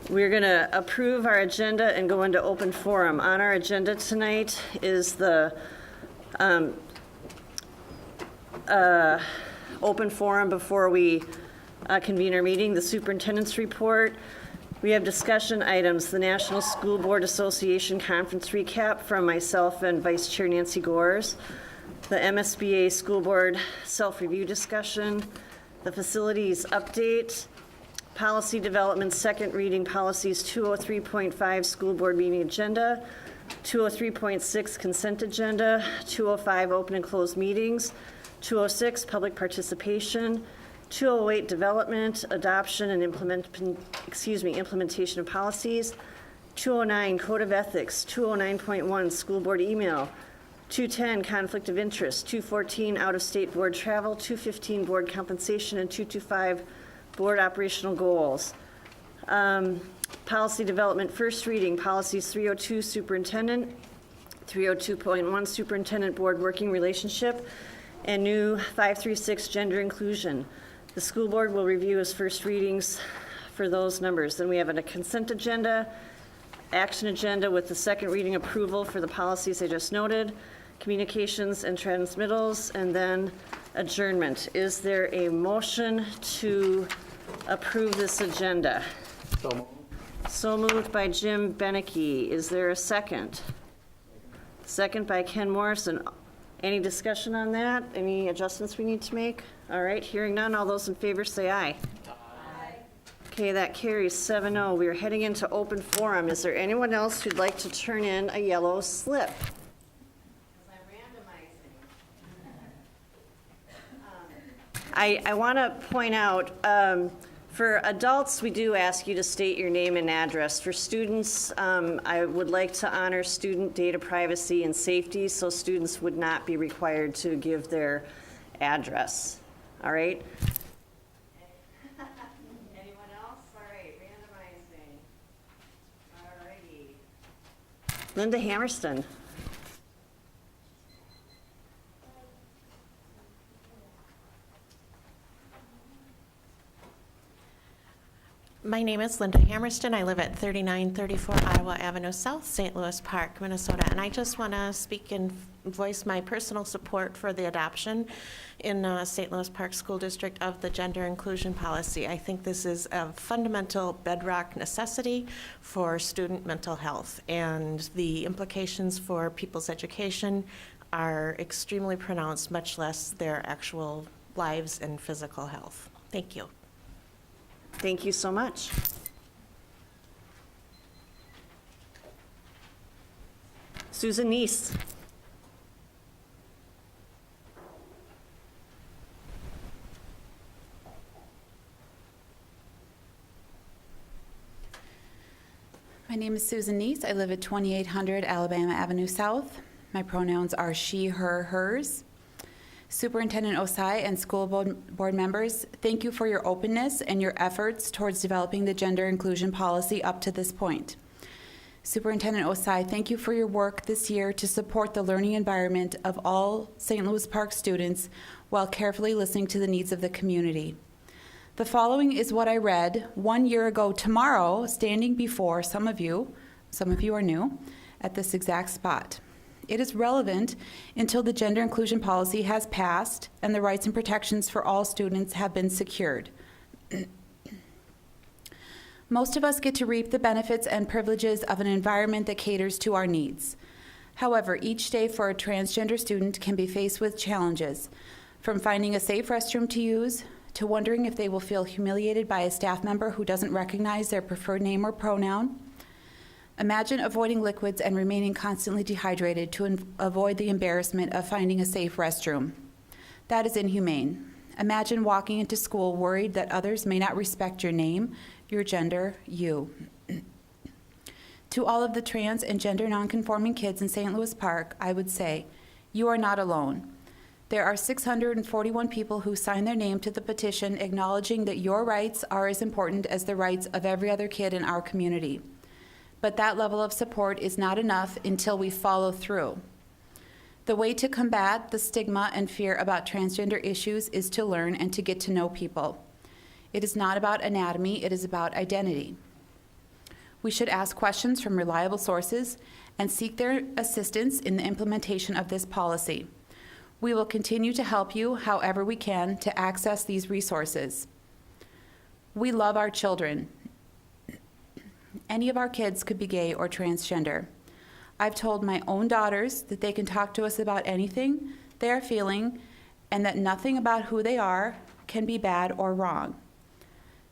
We're going to approve our agenda and go into open forum. On our agenda tonight is the open forum before we convene our meeting, the superintendent's report. We have discussion items, the National School Board Association conference recap from myself and Vice Chair Nancy Gores, the MSBA School Board self-review discussion, the facilities update, policy development, second reading policies 203.5 school board meeting agenda, 203.6 consent agenda, 205 open and closed meetings, 206 public participation, 208 development, adoption and implementation of policies, 209 code of ethics, 209.1 school board email, 210 conflict of interest, 214 out-of-state board travel, 215 board compensation, and 225 board operational goals. Policy development, first reading, policies 302 superintendent, 302.1 superintendent board working relationship, and new 536 gender inclusion. The school board will review as first readings for those numbers. Then we have a consent agenda, action agenda with the second reading approval for the policies I just noted, communications and transmittals, and then adjournment. Is there a motion to approve this agenda? So moved by Jim Beneke. Is there a second? Second by Ken Morrison. Any discussion on that? Any adjustments we need to make? All right, hearing none, all those in favor say aye. Aye. Okay, that carries 7-0. We are heading into open forum. Is there anyone else who'd like to turn in a yellow slip? I want to point out, for adults, we do ask you to state your name and address. For students, I would like to honor student data privacy and safety, so students would not be required to give their address. All right? Anyone else? All right, randomizing. All righty. Linda Hammerston. My name is Linda Hammerston. I live at 3934 Iowa Avenue South, St. Louis Park, Minnesota. And I just want to speak and voice my personal support for the adoption in St. Louis Park School District of the gender inclusion policy. I think this is a fundamental bedrock necessity for student mental health, and the implications for people's education are extremely pronounced, much less their actual lives and physical health. Thank you. Thank you so much. Susan Neese. My name is Susan Neese. I live at 2800 Alabama Avenue South. My pronouns are she, her, hers. Superintendent Osai and school board members, thank you for your openness and your efforts towards developing the gender inclusion policy up to this point. Superintendent Osai, thank you for your work this year to support the learning environment of all St. Louis Park students while carefully listening to the needs of the community. The following is what I read 1 year ago tomorrow, standing before some of you are new, at this exact spot. It is relevant until the gender inclusion policy has passed and the rights and protections for all students have been secured. Most of us get to reap the benefits and privileges of an environment that caters to our needs. However, each day for a transgender student can be faced with challenges, from finding a safe restroom to use, to wondering if they will feel humiliated by a staff member who doesn't recognize their preferred name or pronoun. Imagine avoiding liquids and remaining constantly dehydrated to avoid the embarrassment of finding a safe restroom. That is inhumane. Imagine walking into school worried that others may not respect your name, your gender, you. To all of the trans and gender nonconforming kids in St. Louis Park, I would say, you are not alone. There are 641 people who signed their name to the petition acknowledging that your rights are as important as the rights of every other kid in our community. But that level of support is not enough until we follow through. The way to combat the stigma and fear about transgender issues is to learn and to get to know people. It is not about anatomy, it is about identity. We should ask questions from reliable sources and seek their assistance in the implementation of this policy. We will continue to help you however we can to access these resources. We love our children. Any of our kids could be gay or transgender. I've told my own daughters that they can talk to us about anything they are feeling and that nothing about who they are can be bad or wrong.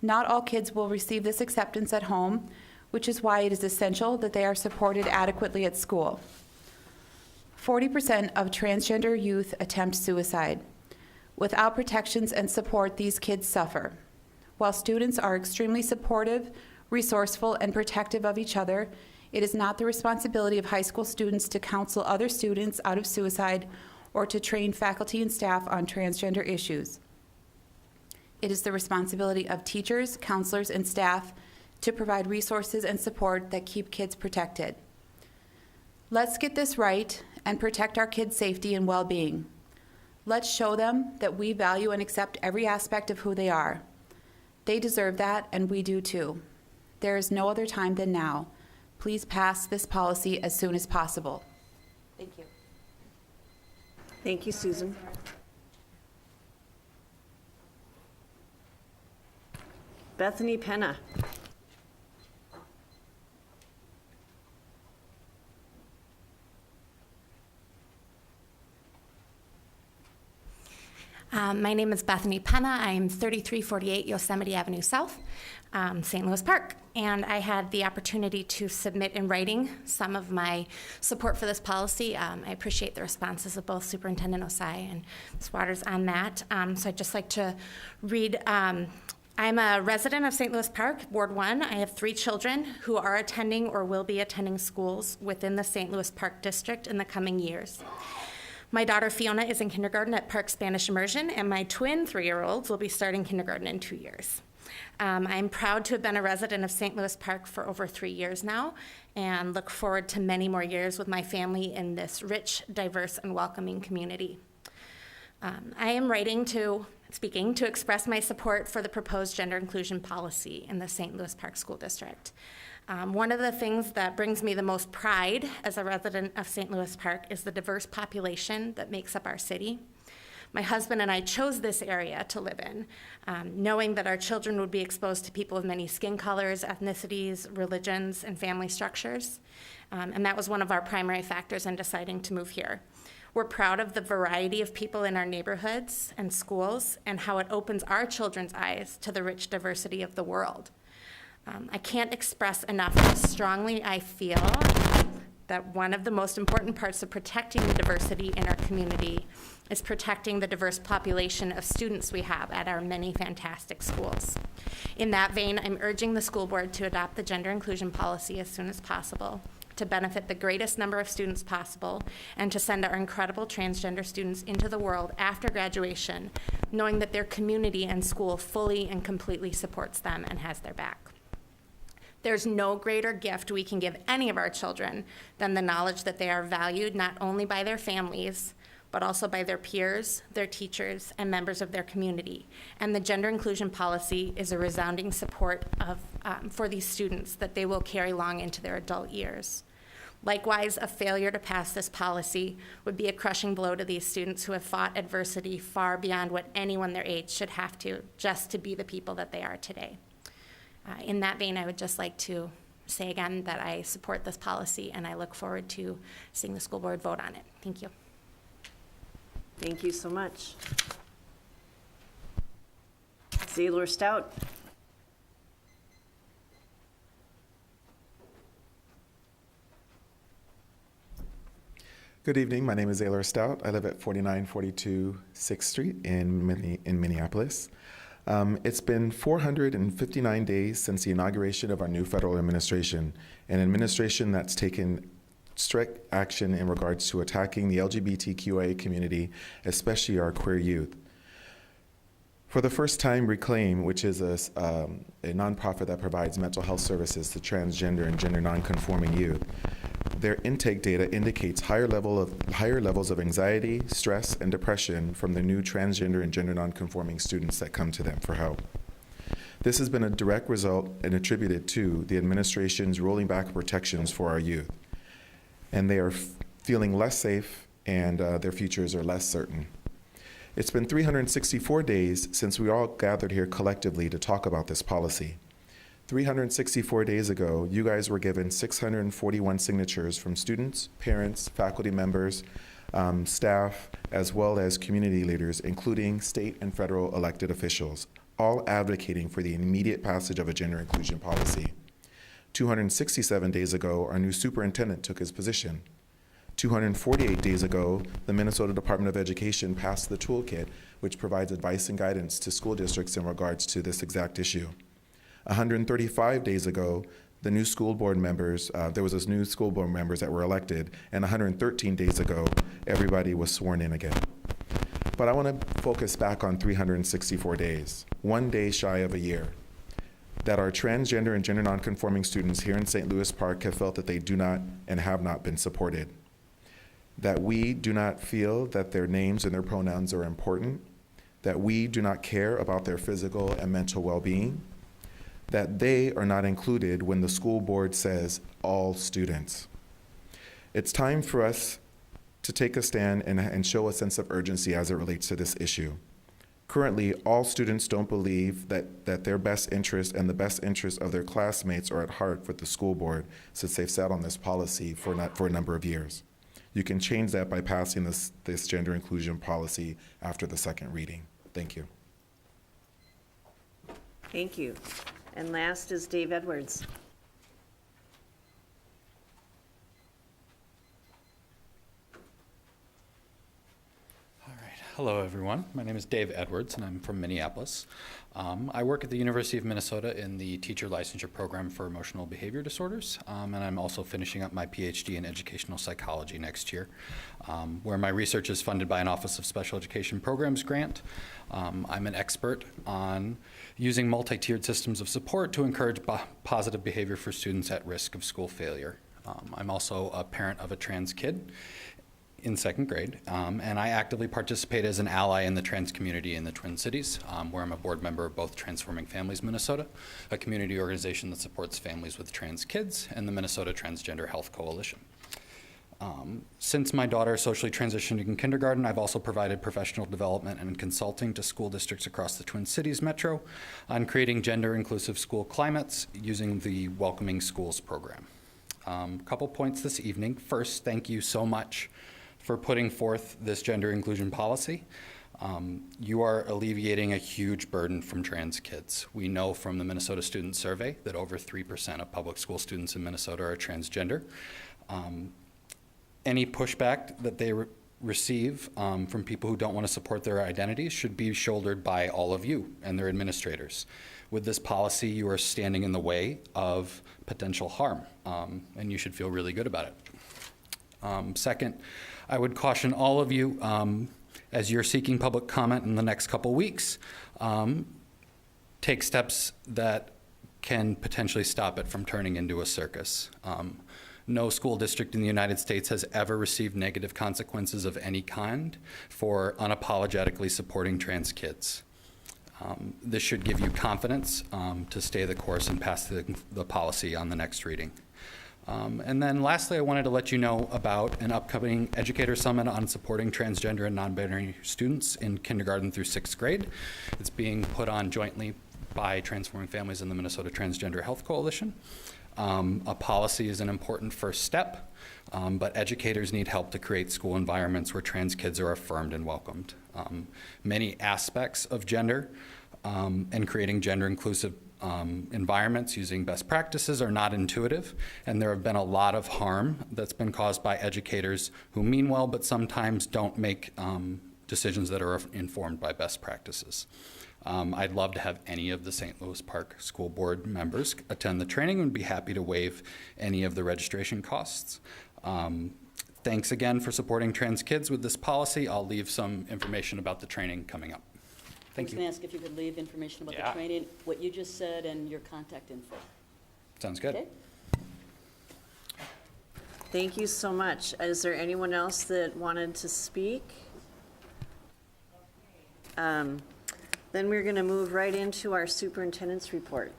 Not all kids will receive this acceptance at home, which is why it is essential that they are supported adequately at school. 40% of transgender youth attempt suicide. Without protections and support, these kids suffer. While students are extremely supportive, resourceful, and protective of each other, it is not the responsibility of high school students to counsel other students out of suicide or to train faculty and staff on transgender issues. It is the responsibility of teachers, counselors, and staff to provide resources and support that keep kids protected. Let's get this right and protect our kids' safety and well-being. Let's show them that we value and accept every aspect of who they are. They deserve that, and we do too. There is no other time than now. Please pass this policy as soon as possible. Thank you. Thank you, Susan. Bethany Penna. My name is Bethany Penna. I'm 3348 Yosemite Avenue South, St. Louis Park, and I had the opportunity to submit in writing some of my support for this policy. I appreciate the responses of both Superintendent Osai and Ms. Waters on that. So I'd just like to read. I'm a resident of St. Louis Park, Ward 1. I have 3 children who are attending or will be attending schools within the St. Louis Park District in the coming years. My daughter Fiona is in kindergarten at Park Spanish Immersion, and my twin 3-year-olds will be starting kindergarten in 2 years. I'm proud to have been a resident of St. Louis Park for over 3 years now, and look forward to many more years with my family in this rich, diverse, and welcoming community. I am speaking to express my support for the proposed gender inclusion policy in the St. Louis Park School District. One of the things that brings me the most pride as a resident of St. Louis Park is the diverse population that makes up our city. My husband and I chose this area to live in, knowing that our children would be exposed to people of many skin colors, ethnicities, religions, and family structures. And that was one of our primary factors in deciding to move here. We're proud of the variety of people in our neighborhoods and schools and how it opens our children's eyes to the rich diversity of the world. I can't express enough how strongly I feel that one of the most important parts of protecting the diversity in our community is protecting the diverse population of students we have at our many fantastic schools. In that vein, I'm urging the school board to adopt the gender inclusion policy as soon as possible to benefit the greatest number of students possible and to send our incredible transgender students into the world after graduation, knowing that their community and school fully and completely supports them and has their back. There's no greater gift we can give any of our children than the knowledge that they are valued not only by their families, but also by their peers, their teachers, and members of their community. And the gender inclusion policy is a resounding support for these students that they will carry long into their adult years. Likewise, a failure to pass this policy would be a crushing blow to these students who have fought adversity far beyond what anyone their age should have to, just to be the people that they are today. In that vein, I would just like to say again that I support this policy and I look forward to seeing the school board vote on it. Thank you. Thank you so much. Zaylor Stout. Good evening. My name is Zaylor Stout. I live at 4942 6th Street in Minneapolis. It's been 459 days since the inauguration of our new federal administration, an administration that's taken strict action in regards to attacking the LGBTQIA community, especially our queer youth. For the first time, Reclaim, which is a nonprofit that provides mental health services to transgender and gender nonconforming youth, their intake data indicates higher levels of anxiety, stress, and depression from the new transgender and gender nonconforming students that come to them for help. This has been a direct result and attributed to the administration's rolling back of protections for our youth. And they are feeling less safe, and their futures are less certain. It's been 364 days since we all gathered here collectively to talk about this policy. 364 days ago, you guys were given 641 signatures from students, parents, faculty members, staff, as well as community leaders, including state and federal elected officials, all advocating for the immediate passage of a gender inclusion policy. 267 days ago, our new superintendent took his position. 248 days ago, the Minnesota Department of Education passed the toolkit, which provides advice and guidance to school districts in regards to this exact issue. 135 days ago, the new school board members, there was this new school board members that were elected, and 113 days ago, everybody was sworn in again. But I want to focus back on 364 days, 1 day shy of a year, that our transgender and gender nonconforming students here in St. Louis Park have felt that they do not and have not been supported, that we do not feel that their names and their pronouns are important, that we do not care about their physical and mental well-being, that they are not included when the school board says all students. It's time for us to take a stand and show a sense of urgency as it relates to this issue. Currently, all students don't believe that their best interest and the best interest of their classmates are at heart with the school board, since they've sat on this policy for a number of years. You can change that by passing this gender inclusion policy after the second reading. Thank you. Thank you. And last is Dave Edwards. All right. Hello, everyone. My name is Dave Edwards, and I'm from Minneapolis. I work at the University of Minnesota in the teacher licensure program for emotional behavior disorders, and I'm also finishing up my PhD in educational psychology next year, where my research is funded by an Office of Special Education Programs grant. I'm an expert on using multi-tiered systems of support to encourage positive behavior for students at risk of school failure. I'm also a parent of a trans kid in second grade, and I actively participate as an ally in the trans community in the Twin Cities, where I'm a board member of both Transforming Families Minnesota, a community organization that supports families with trans kids, and the Minnesota Transgender Health Coalition. Since my daughter socially transitioned in kindergarten, I've also provided professional development and consulting to school districts across the Twin Cities metro on creating gender-inclusive school climates using the Welcoming Schools program. Couple points this evening. First, thank you so much for putting forth this gender inclusion policy. You are alleviating a huge burden from trans kids. We know from the Minnesota Student Survey that over 3% of public school students in Minnesota are transgender. Any pushback that they receive from people who don't want to support their identities should be shouldered by all of you and their administrators. With this policy, you are standing in the way of potential harm, and you should feel really good about it. Second, I would caution all of you, as you're seeking public comment in the next couple weeks, take steps that can potentially stop it from turning into a circus. No school district in the United States has ever received negative consequences of any kind for unapologetically supporting trans kids. This should give you confidence to stay the course and pass the policy on the next reading. And then lastly, I wanted to let you know about an upcoming educator summit on supporting transgender and non-binary students in kindergarten through sixth grade. It's being put on jointly by Transforming Families and the Minnesota Transgender Health Coalition. A policy is an important first step, but educators need help to create school environments where trans kids are affirmed and welcomed. Many aspects of gender and creating gender-inclusive environments using best practices are not intuitive, and there have been a lot of harm that's been caused by educators who mean well but sometimes don't make decisions that are informed by best practices. I'd love to have any of the St. Louis Park School Board members attend the training and be happy to waive any of the registration costs. Thanks again for supporting trans kids with this policy. I'll leave some information about the training coming up. Thank you. I was going to ask if you could leave information about the training, what you just said, and your contact info. Sounds good. Okay? Thank you so much. Is there anyone else that wanted to speak? Then we're going to move right into our superintendent's report.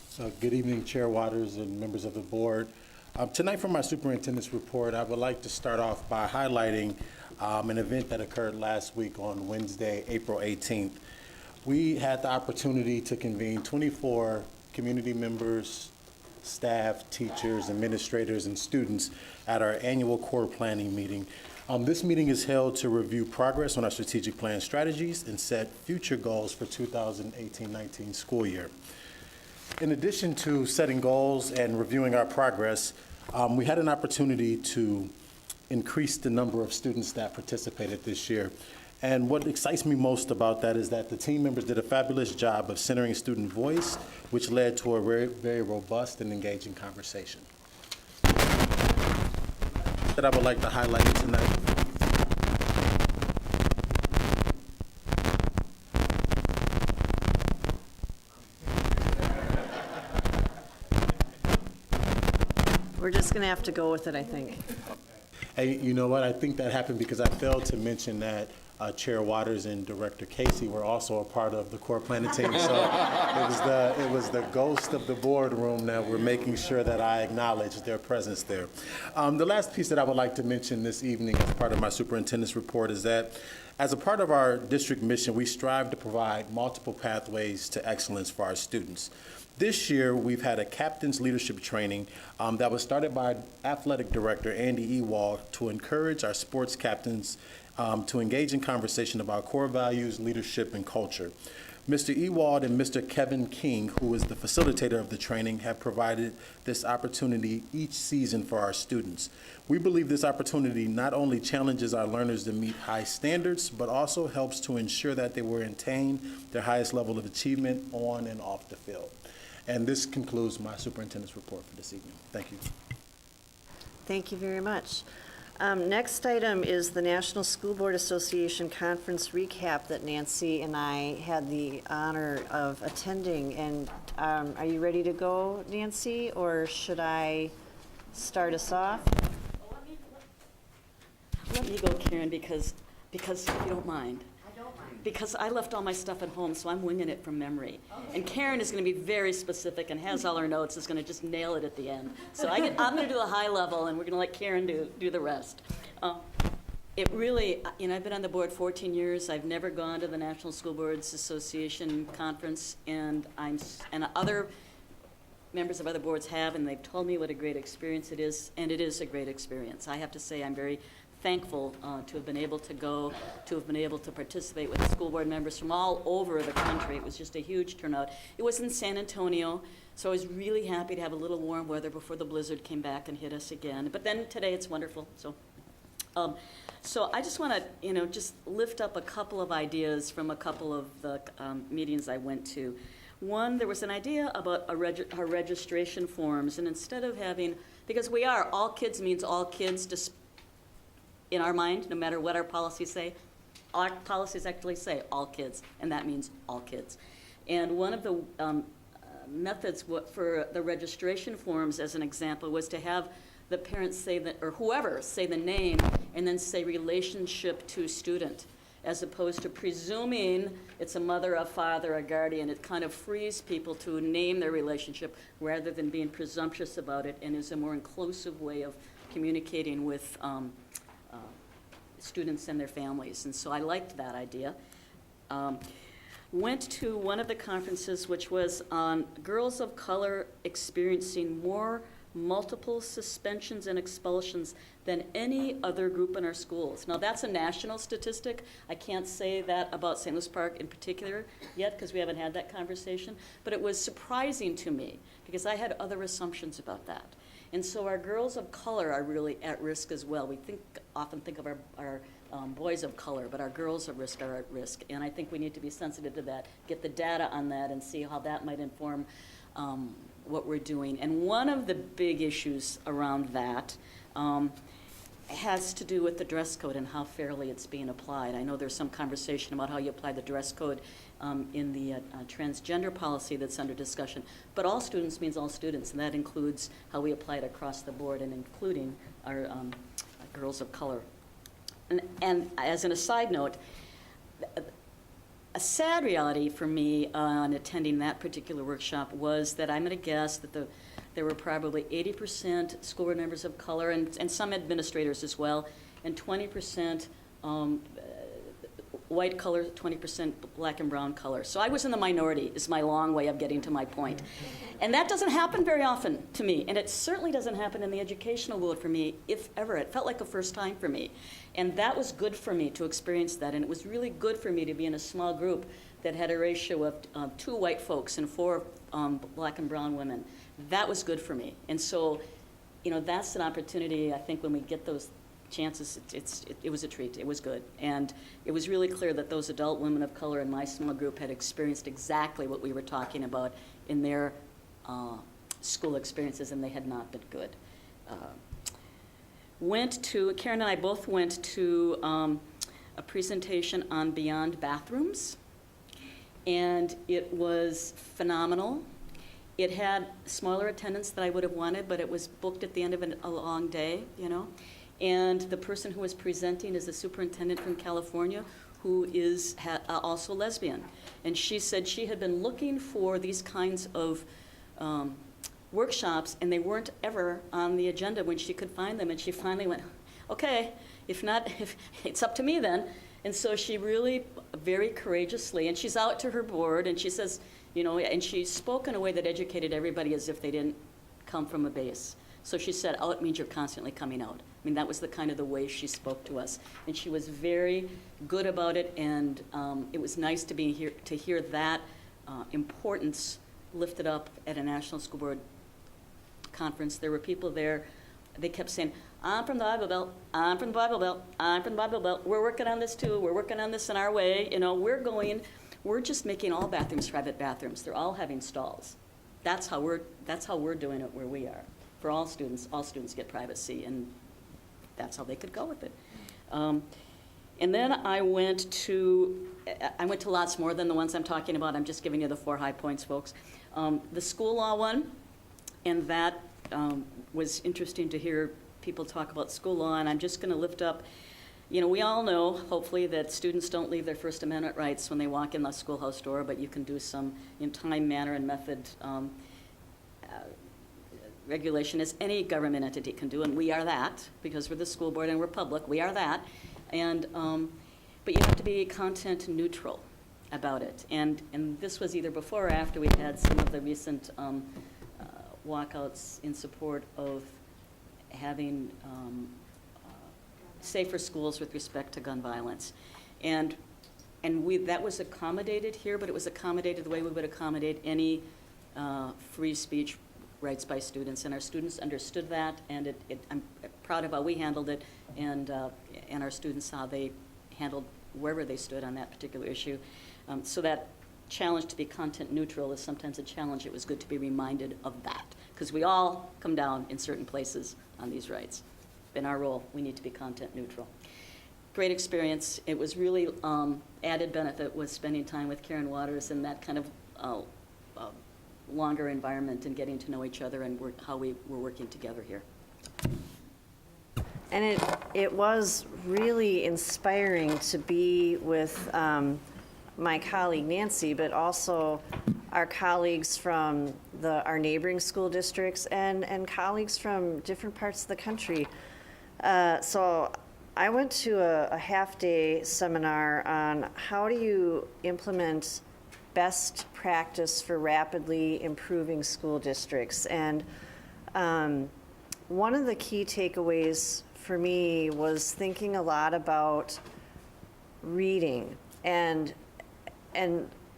So good evening, Chair Waters and members of the board. Tonight for my superintendent's report, I would like to start off by highlighting an event that occurred last week on Wednesday, April 18th. We had the opportunity to convene 24 community members, staff, teachers, administrators, and students at our annual core planning meeting. This meeting is held to review progress on our strategic plan strategies and set future goals for 2018-19 school year. In addition to setting goals and reviewing our progress, we had an opportunity to increase the number of students that participated this year. And what excites me most about that is that the team members did a fabulous job of centering student voice, which led to a very, very robust and engaging conversation. That I would like to highlight tonight. We're just going to have to go with it, I think. Hey, you know what? I think that happened because I failed to mention that Chair Waters and Director Casey were also a part of the core planning team. So it was the ghost of the boardroom that we're making sure that I acknowledge their presence there. The last piece that I would like to mention this evening as part of my superintendent's report is that as a part of our district mission, we strive to provide multiple pathways to excellence for our students. This year, we've had a captain's leadership training that was started by athletic director Andy Ewald to encourage our sports captains to engage in conversation about core values, leadership, and culture. Mr. Ewald and Mr. Kevin King, who is the facilitator of the training, have provided this opportunity each season for our students. We believe this opportunity not only challenges our learners to meet high standards, but also helps to ensure that they will attain their highest level of achievement on and off the field. And this concludes my superintendent's report for this evening. Thank you. Thank you very much. Next item is the National School Board Association Conference recap that Nancy and I had the honor of attending. And are you ready to go, Nancy, or should I start us off? Let me go, Karen, because if you don't mind. Because I left all my stuff at home, so I'm winging it from memory. Okay. And Karen is going to be very specific and has all her notes, is going to just nail it at the end. So I'm going to do a high level, and we're going to let Karen do the rest. It really, I've been on the board 14 years. I've never gone to the National School Boards Association conference, and other members of other boards have, and they've told me what a great experience it is, and it is a great experience. I have to say I'm very thankful to have been able to go, to have been able to participate with school board members from all over the country. It was just a huge turnout. It was in San Antonio, so I was really happy to have a little warm weather before the blizzard came back and hit us again. But then today it's wonderful. So I just want to, just lift up a couple of ideas from a couple of the meetings I went to. One, there was an idea about our registration forms, and instead of having, because we are, all kids means all kids, in our mind, no matter what our policies say, our policies actually say all kids, and that means all kids. And one of the methods for the registration forms, as an example, was to have the parents say that, or whoever, say the name, and then say relationship to student, as opposed to presuming it's a mother, a father, a guardian. It kind of frees people to name their relationship rather than being presumptuous about it, and is a more inclusive way of communicating with students and their families. And so I liked that idea. Went to one of the conferences, which was on girls of color experiencing more multiple suspensions and expulsions than any other group in our schools. Now, that's a national statistic. I can't say that about St. Louis Park in particular yet, because we haven't had that conversation, but it was surprising to me because I had other assumptions about that. And so our girls of color are really at risk as well. We often think of our boys of color, but our girls of risk are at risk. And I think we need to be sensitive to that, get the data on that, and see how that might inform what we're doing. And one of the big issues around that has to do with the dress code and how fairly it's being applied. I know there's some conversation about how you apply the dress code in the transgender policy that's under discussion, but all students means all students, and that includes how we apply it across the board, and including our girls of color. And as an aside note, a sad reality for me on attending that particular workshop was that I'm going to guess that there were probably 80% school board members of color and some administrators as well, and 20% white color, 20% black and brown color. So I was in the minority, is my long way of getting to my point. And that doesn't happen very often to me, and it certainly doesn't happen in the educational world for me, if ever. It felt like a first time for me. And that was good for me to experience that, and it was really good for me to be in a small group that had a ratio of 2 white folks and 4 black and brown women. That was good for me. And so, you know, that's an opportunity, I think, when we get those chances, it was a treat. It was good. And it was really clear that those adult women of color in my small group had experienced exactly what we were talking about in their school experiences, and they had not been good. Karen and I both went to a presentation on Beyond Bathrooms, and it was phenomenal. It had smaller attendance than I would have wanted, but it was booked at the end of a long day, you know. And the person who was presenting is a superintendent from California who is also lesbian. And she said she had been looking for these kinds of workshops, and they weren't ever on the agenda when she could find them. And she finally went, okay, if it's up to me then. And so she really very courageously, and she's out to her board, and she says, you know, and she spoke in a way that educated everybody as if they didn't come from a base. So she said, out means you're constantly coming out. I mean, that was the kind of the way she spoke to us. And she was very good about it, and it was nice to be here to hear that importance lifted up at a National School Board conference. There were people there, they kept saying, I'm from the Bible Belt, I'm from the Bible Belt, I'm from the Bible Belt. We're working on this too, we're working on this in our way. You know, we're just making all bathrooms private bathrooms. They're all having stalls. That's how we're doing it where we are. For all students get privacy, and that's how they could go with it. And then I went to lots more than the ones I'm talking about. I'm just giving you the 4 high points, folks. The school law one, and that was interesting to hear people talk about school law, and I'm just going to lift up, you know, we all know, hopefully, that students don't leave their First Amendment rights when they walk in the schoolhouse door, but you can do some in time, manner, and method regulation, as any government entity can do, and we are that, because we're the school board and we're public, we are that. And but you have to be content neutral about it. And this was either before or after we had some of the recent walkouts in support of having safer schools with respect to gun violence. And that was accommodated here, but it was accommodated the way we would accommodate any free speech rights by students, and our students understood that, and I'm proud of how we handled it, and our students how they handled wherever they stood on that particular issue. So that challenge to be content neutral is sometimes a challenge. It was good to be reminded of that, because we all come down in certain places on these rights. In our role, we need to be content neutral. Great experience. It was really added benefit was spending time with Karen Waters in that kind of longer environment and getting to know each other and how we were working together here. And it was really inspiring to be with my colleague Nancy, but also our colleagues from our neighboring school districts and colleagues from different parts of the country. So I went to a half-day seminar on how do you implement best practice for rapidly improving school districts. And one of the key takeaways for me was thinking a lot about reading and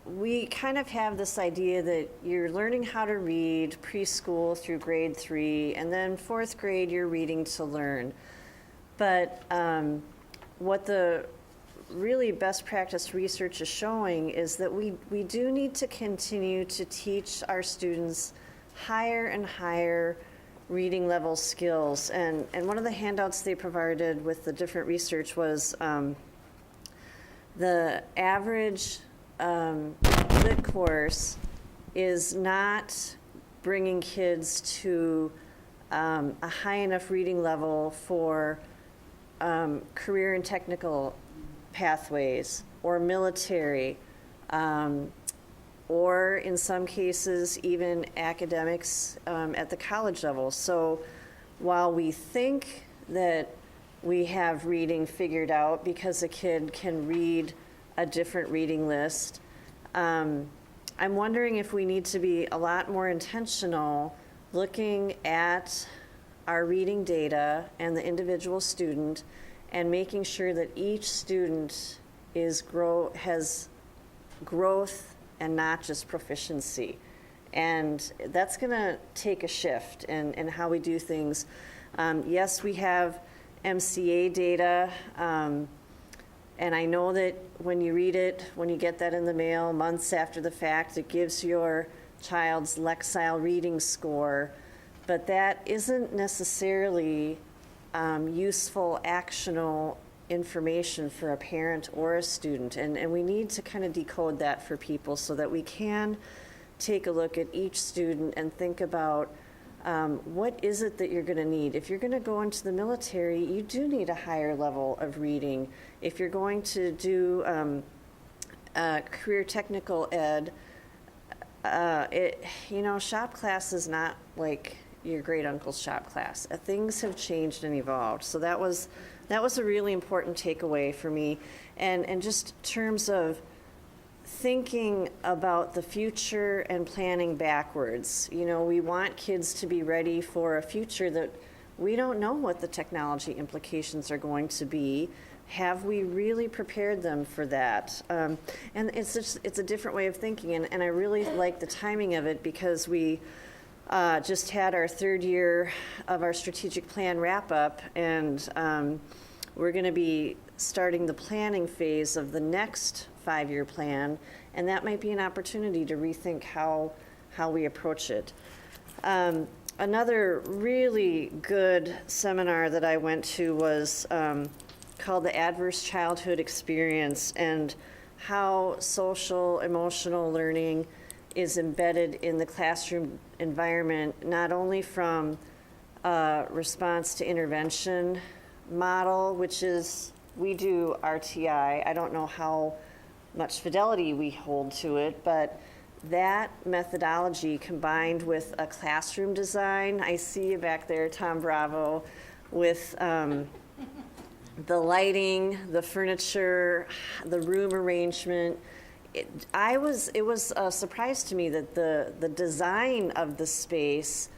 we kind of have this idea that you're learning how to read preschool through grade 3, and then 4th grade you're reading to learn. But what the really best practice research is showing is that we do need to continue to teach our students higher and higher reading level skills. And one of the handouts they provided with the different research was the average lit course is not bringing kids to a high enough reading level for career and technical pathways or military, or in some cases even academics at the college level. So while we think that we have reading figured out because a kid can read a different reading list, I'm wondering if we need to be a lot more intentional looking at our reading data and the individual student and making sure that each student has growth and not just proficiency. And that's going to take a shift in how we do things. Yes, we have MCA data, and I know that when you read it, when you get that in the mail months after the fact, it gives your child's Lexile reading score, but that isn't necessarily useful, actionable information for a parent or a student. And we need to kind of decode that for people so that we can take a look at each student and think about what is it that you're going to need. If you're going to go into the military, you do need a higher level of reading. If you're going to do career technical ed, shop class is not like your great uncle's shop class. Things have changed and evolved. So that was a really important takeaway for me. And just in terms of thinking about the future and planning backwards. We want kids to be ready for a future that we don't know what the technology implications are going to be. Have we really prepared them for that? And it's a different way of thinking, and I really like the timing of it because we just had our 3rd year of our strategic plan wrap up, and we're going to be starting the planning phase of the next 5-year plan, and that might be an opportunity to rethink how we approach it. Another really good seminar that I went to was called the Adverse Childhood Experience, and how social emotional learning is embedded in the classroom environment, not only from response to intervention model, which is, we do RTI. I don't know how much fidelity we hold to it, but that methodology combined with a classroom design, I see you back there, Tom Bravo, with the lighting, the furniture, the room arrangement. It was a surprise to me that the design of the space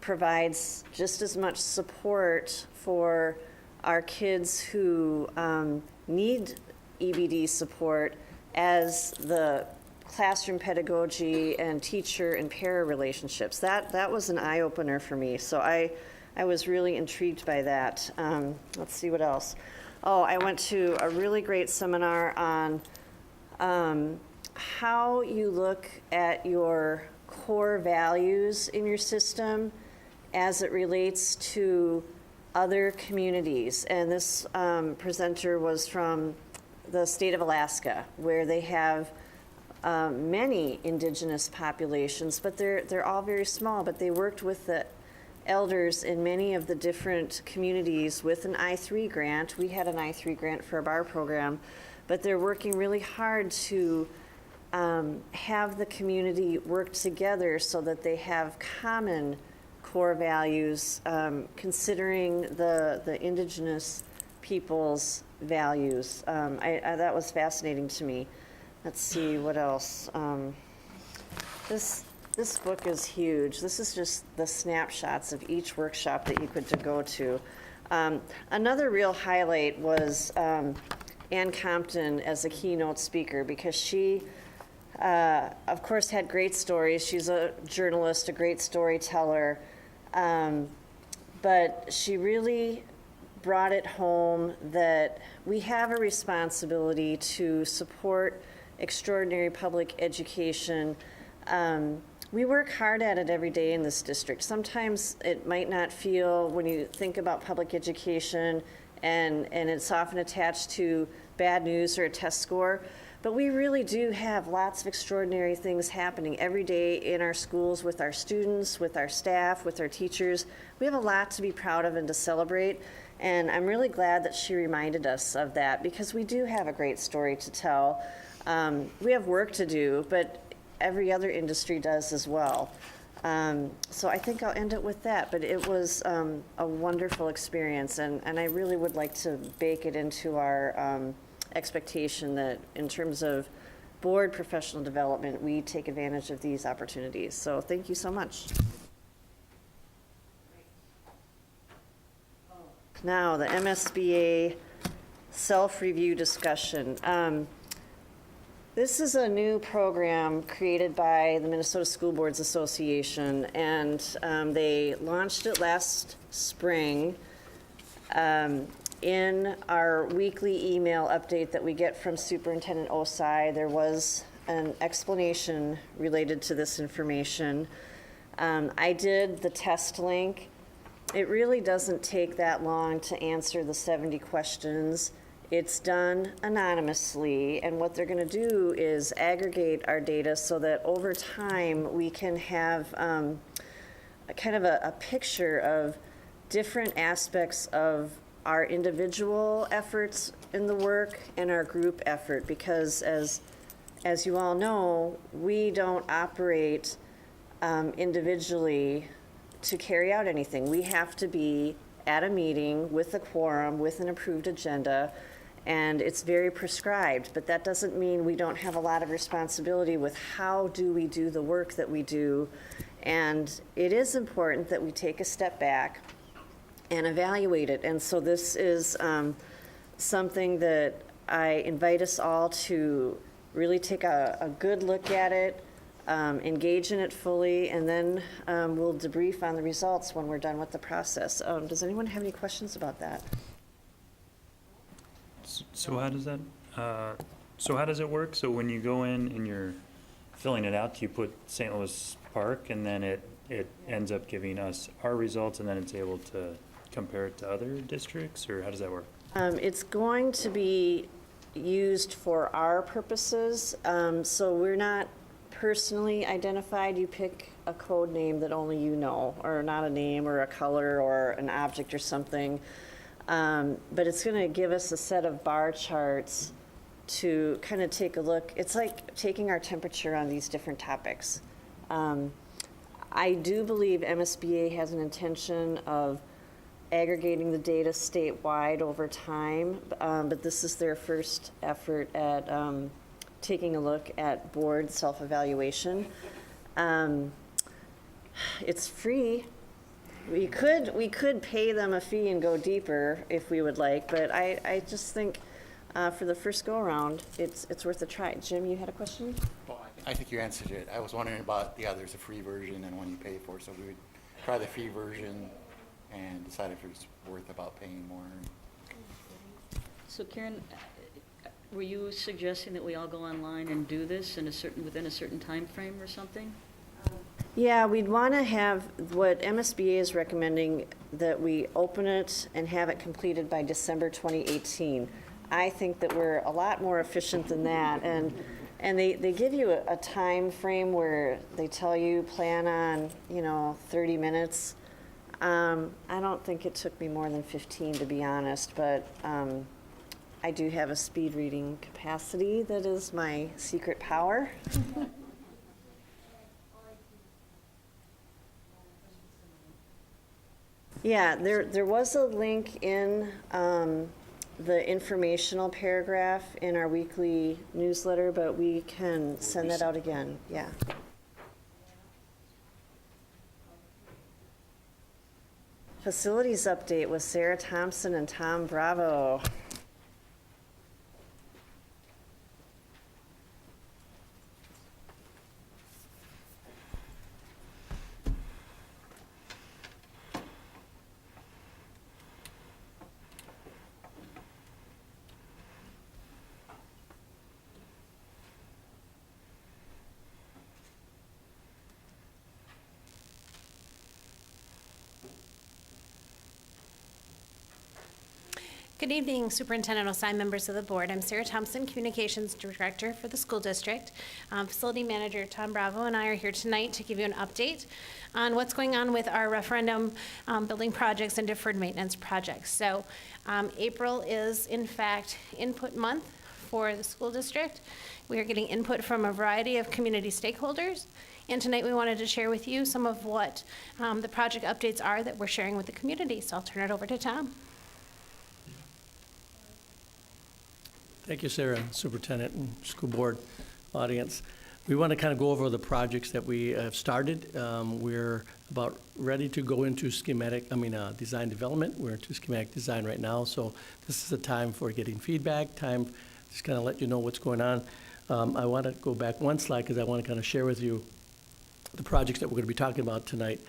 provides just as much support for our kids who need EBD support as the classroom pedagogy and teacher and para relationships. That was an eye-opener for me. So I was really intrigued by that. Let's see what else. Oh, I went to a really great seminar on how you look at your core values in your system as it relates to other communities. And this presenter was from the state of Alaska, where they have many indigenous populations, but they're all very small. But they worked with the elders in many of the different communities with an I-3 grant. We had an I-3 grant for our bar program, but they're working really hard to have the community work together so that they have common core values, considering the indigenous people's values. That was fascinating to me. Let's see, what else? This book is huge. This is just the snapshots of each workshop that you could go to. Another real highlight was Ann Compton as a keynote speaker, because she of course, had great stories. She's a journalist, a great storyteller. But she really brought it home that we have a responsibility to support extraordinary public education. We work hard at it every day in this district. Sometimes it might not feel, when you think about public education, and it's often attached to bad news or a test score, but we really do have lots of extraordinary things happening every day in our schools with our students, with our staff, with our teachers. We have a lot to be proud of and to celebrate, and I'm really glad that she reminded us of that, because we do have a great story to tell. We have work to do, but every other industry does as well. So I think I'll end it with that, but it was a wonderful experience, and I really would like to bake it into our expectation that in terms of board professional development, we take advantage of these opportunities. So thank you so much. Now, the MSBA self-review discussion. This is a new program created by the Minnesota School Boards Association, and they launched it last spring. In our weekly email update that we get from Superintendent Osai, there was an explanation related to this information. I did the test link. It really doesn't take that long to answer the 70 questions. It's done anonymously, and what they're going to do is aggregate our data so that over time we can have kind of a picture of different aspects of our individual efforts in the work and our group effort, because as you all know, we don't operate individually to carry out anything. We have to be at a meeting with a quorum, with an approved agenda, and it's very prescribed, but that doesn't mean we don't have a lot of responsibility with how do we do the work that we do. And it is important that we take a step back and evaluate it. And so this is something that I invite us all to really take a good look at it, engage in it fully, and then we'll debrief on the results when we're done with the process. Does anyone have any questions about that? So how does that, so how does it work? So when you go in and you're filling it out, you put St. Louis Park, and then it ends up giving us our results, and then it's able to compare it to other districts, or how does that work? It's going to be used for our purposes, so we're not personally identified. You pick a code name that only you know, or not a name or a color or an object or something, but it's going to give us a set of bar charts to kind of take a look. It's like taking our temperature on these different topics. I do believe MSBA has an intention of aggregating the data statewide over time, but this is their first effort at taking a look at board self-evaluation. It's free. We could pay them a fee and go deeper if we would like, but I just think for the first go-around, it's worth a try. Jim, you had a question? Well, I think you answered it. I was wondering about the others, the free version and one you pay for, so we would try the free version and decide if it's worth about paying more. So Karen, were you suggesting that we all go online and do this in within a certain time frame or something? Yeah, we'd want to have what MSBA is recommending, that we open it and have it completed by December 2018. I think that we're a lot more efficient than that, and they give you a time frame where they tell you plan on 30 minutes. I don't think it took me more than 15, to be honest, but I do have a speed reading capacity that is my secret power. Yeah, there was a link in the informational paragraph in our weekly newsletter, but we can send that out again, yeah. Facilities update with Sarah Thompson and Tom Bravo. Good evening, Superintendent Osai, members of the board. I'm Sarah Thompson, Communications Director for the school district. Facility Manager Tom Bravo and I are here tonight to give you an update on what's going on with our referendum building projects and deferred maintenance projects. So April is, in fact, input month for the school district. We are getting input from a variety of community stakeholders. And tonight we wanted to share with you some of what the project updates are that we're sharing with the community. So I'll turn it over to Tom. Thank you, Sarah, Superintendent and School Board audience. We want to kind of go over the projects that we have started. We're about ready to go into design development. We're into schematic design right now, so this is a time for getting feedback, time just kind of let you know what's going on. I want to go back one slide because I want to kind of share with you the projects that we're going to be talking about tonight.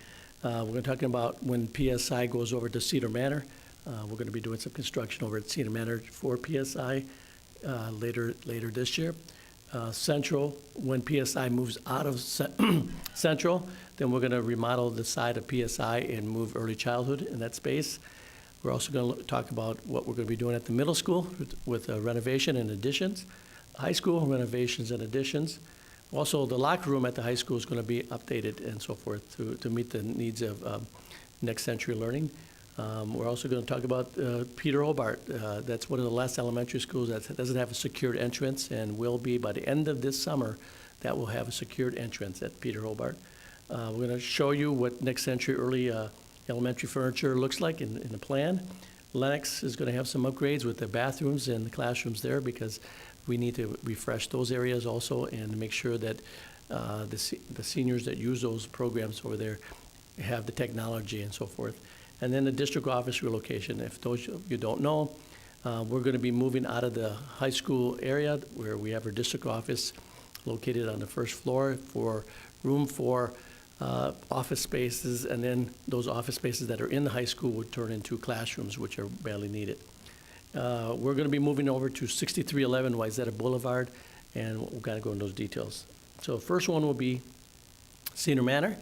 We're going to be talking about when PSI goes over to Cedar Manor. We're going to be doing some construction over at Cedar Manor for PSI. Later this year. Central, when PSI moves out of Central, then we're going to remodel the side of PSI and move early childhood in that space. We're also going to talk about what we're going to be doing at the middle school with renovation and additions, high school renovations and additions. Also, the locker room at the high school is going to be updated and so forth to meet the needs of next century learning. We're also going to talk about Peter Hobart. That's one of the last elementary schools that doesn't have a secured entrance and will be by the end of this summer that will have a secured entrance at Peter Hobart. We're going to show you what next century early elementary furniture looks like in the plan. Lennox is going to have some upgrades with the bathrooms and the classrooms there because we need to refresh those areas also and make sure that the seniors that use those programs over there have the technology and so forth. And then the district office relocation. If those of you don't know, we're going to be moving out of the high school area where we have our district office located on the first floor for room for office spaces, and then those office spaces that are in the high school would turn into classrooms, which are badly needed. We're going to be moving over to 6311 Wayzata Boulevard, and we'll kind of go into those details. So the first one will be Cedar Manor.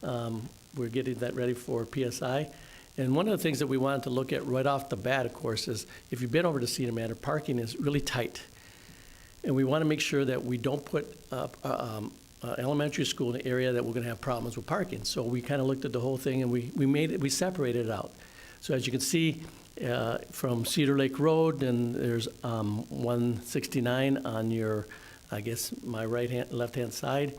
We're getting that ready for PSI. And one of the things that we wanted to look at right off the bat, of course, is if you've been over to Cedar Manor, parking is really tight. And we want to make sure that we don't put elementary school in an area that we're going to have problems with parking. So we kind of looked at the whole thing and we separated it out. So as you can see, from Cedar Lake Road, and there's 169 on your, I guess, my left-hand side.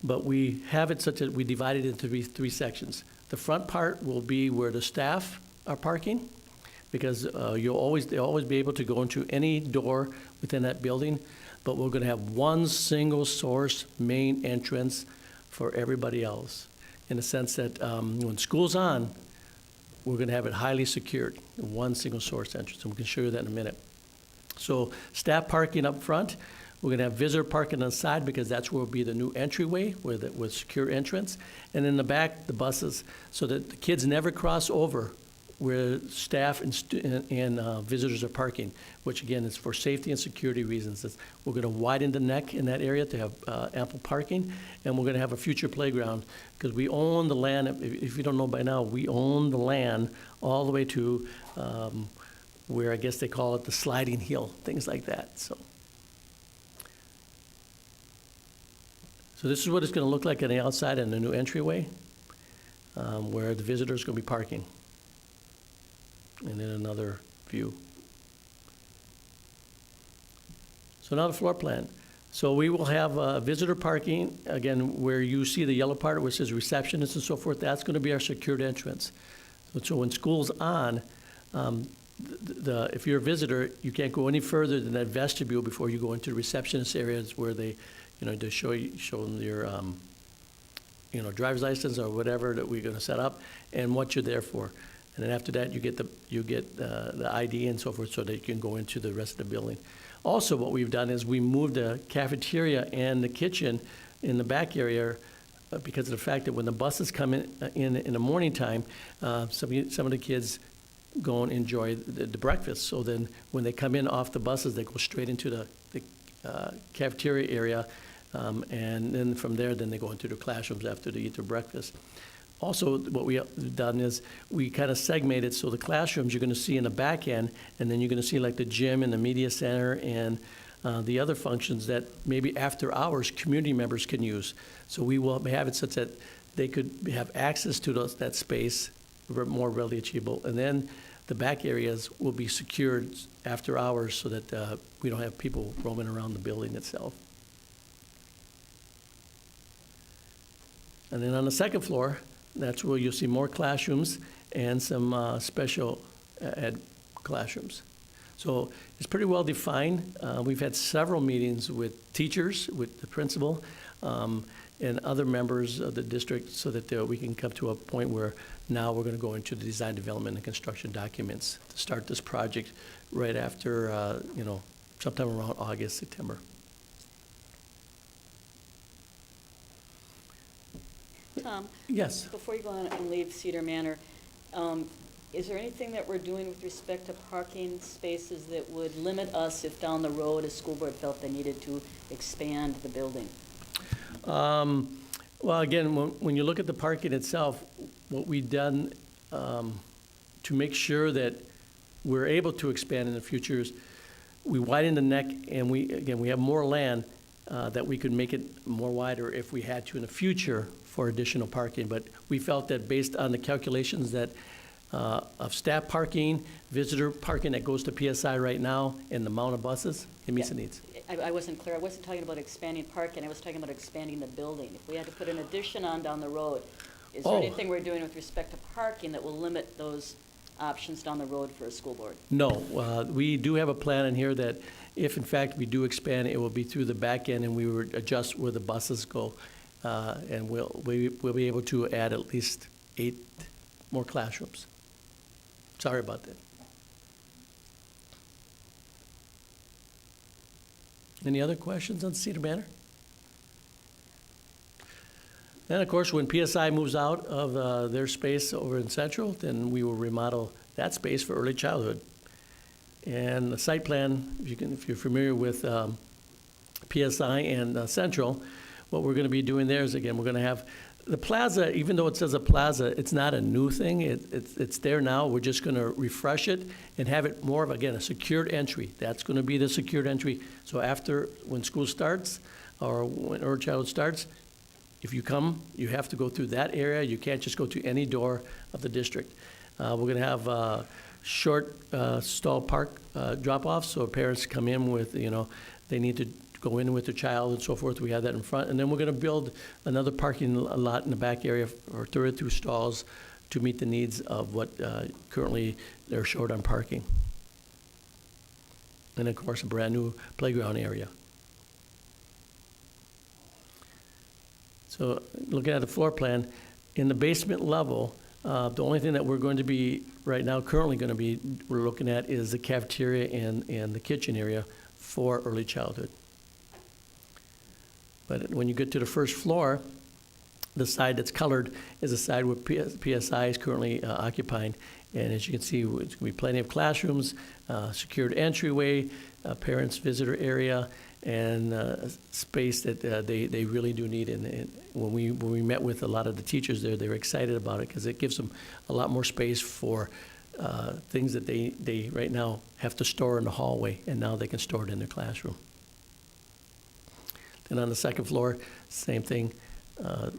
But we have it such that we divide it into three sections. The front part will be where the staff are parking, because they'll always be able to go into any door within that building, but we're going to have one single source main entrance for everybody else, in the sense that when school's on, we're going to have it highly secured, one single source entrance, and we can show you that in a minute. So staff parking up front. We're going to have visitor parking on the side because that's where will be the new entryway with secure entrance. And in the back, the buses, so that the kids never cross over where staff and visitors are parking, which again is for safety and security reasons. We're going to widen the neck in that area to have ample parking, and we're going to have a future playground because we own the land. If you don't know by now, we own the land all the way to where I guess they call it the sliding hill, things like that. So this is what it's going to look like on the outside in the new entryway, where the visitors are going to be parking. And then another view. So now the floor plan. So we will have visitor parking, again, where you see the yellow part where it says receptionists and so forth. That's going to be our secured entrance. So when school's on, if you're a visitor, you can't go any further than that vestibule before you go into the receptionist areas where they to show them your, driver's license or whatever that we're going to set up and what you're there for. And then after that, you get the ID and so forth so that you can go into the rest of the building. Also, what we've done is we moved the cafeteria and the kitchen in the back area because of the fact that when the buses come in the morning time, some of the kids go and enjoy the breakfast. So then when they come in off the buses, they go straight into the cafeteria area. And then from there, then they go into the classrooms after they eat their breakfast. Also, what we've done is we kind of segmented, so the classrooms you're going to see in the back end, and then you're going to see like the gym and the media center and the other functions that maybe after hours community members can use. So we will have it such that they could have access to that space more readily achievable. And then the back areas will be secured after hours so that we don't have people roaming around the building itself. And then on the second floor, that's where you'll see more classrooms and some special ed classrooms. So it's pretty well defined. We've had several meetings with teachers, with the principal, and other members of the district so that we can come to a point where now we're going to go into the design, development, and construction documents to start this project right after, sometime around August, September. Tom? Yes. Before you go on and leave Cedar Manor, is there anything that we're doing with respect to parking spaces that would limit us if down the road a school board felt they needed to expand the building? Well, again, when you look at the parking itself, what we've done to make sure that we're able to expand in the future is we widen the neck, and we have more land that we could make it more wider if we had to in the future for additional parking. But we felt that based on the calculations that of staff parking, visitor parking that goes to PSI right now, and the amount of buses, it meets the needs. I wasn't clear. I wasn't talking about expanding parking. I was talking about expanding the building. If we had to put an addition on down the road, is there anything we're doing with respect to parking that will limit those options down the road for a school board? No, we do have a plan in here that if in fact we do expand, it will be through the back end, and we would adjust where the buses go, and we'll be able to add at least 8 more classrooms. Sorry about that. Any other questions on Cedar Manor? Then, of course, when PSI moves out of their space over in Central, then we will remodel that space for early childhood. And the site plan, if you're familiar with PSI and Central, what we're going to be doing there is, again, we're going to have the plaza. Even though it says a plaza, it's not a new thing. It's there now. We're just going to refresh it and have it more of, again, a secured entry. That's going to be the secured entry. So after, when school starts or when early childhood starts, if you come, you have to go through that area. You can't just go to any door of the district. We're going to have short stall park drop-offs, so parents come in with, they need to go in with their child and so forth. We have that in front. And then we're going to build another parking lot in the back area for 32 stalls to meet the needs of what currently they're short on parking. And, of course, a brand-new playground area. So looking at the floor plan, in the basement level, the only thing that we're going to be right now currently going to be we're looking at is the cafeteria and the kitchen area for early childhood. But when you get to the first floor, the side that's colored is the side where PSI is currently occupying. And as you can see, there's going to be plenty of classrooms, secured entryway, parents visitor area, and space that they really do need. And when we met with a lot of the teachers there, they were excited about it because it gives them a lot more space for things that they right now have to store in the hallway, and now they can store it in their classroom. And on the second floor, same thing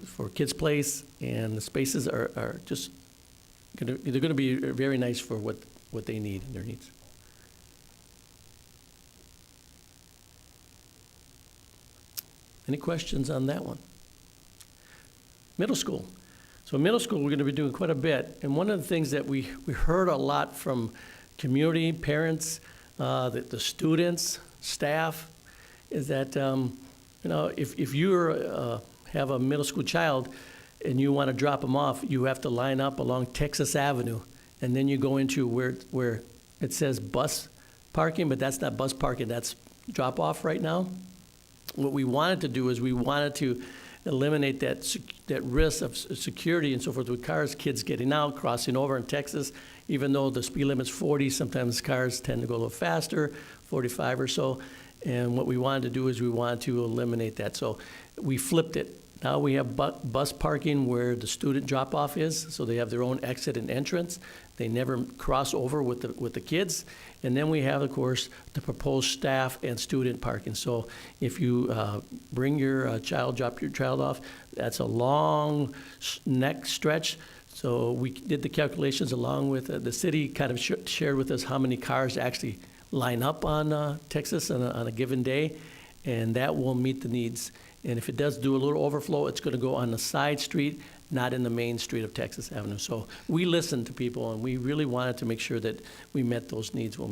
for kids' place, and the spaces are just they're going to be very nice for what they need and their needs. Any questions on that one? Middle school. So middle school, we're going to be doing quite a bit. And one of the things that we heard a lot from community, parents, the students, staff, is that, if you have a middle school child and you want to drop them off, you have to line up along Texas Avenue. And then you go into where it says bus parking, but that's not bus parking, that's drop off right now. What we wanted to do is we wanted to eliminate that risk of security and so forth with cars, kids getting out, crossing over in Texas. Even though the speed limit's 40, sometimes cars tend to go a little faster, 45 or so. And what we wanted to do is we wanted to eliminate that. So we flipped it Now we have bus parking where the student drop-off is, so they have their own exit and entrance. They never cross over with the kids. And then we have, of course, the proposed staff and student parking. So if you bring your child, drop your child off, that's a long neck stretch. So we did the calculations along with the city kind of shared with us how many cars actually line up on Texas on a given day, and that will meet the needs. And if it does do a little overflow, it's going to go on the side street, not in the main street of Texas Avenue. So we listened to people, and we really wanted to make sure that we met those needs when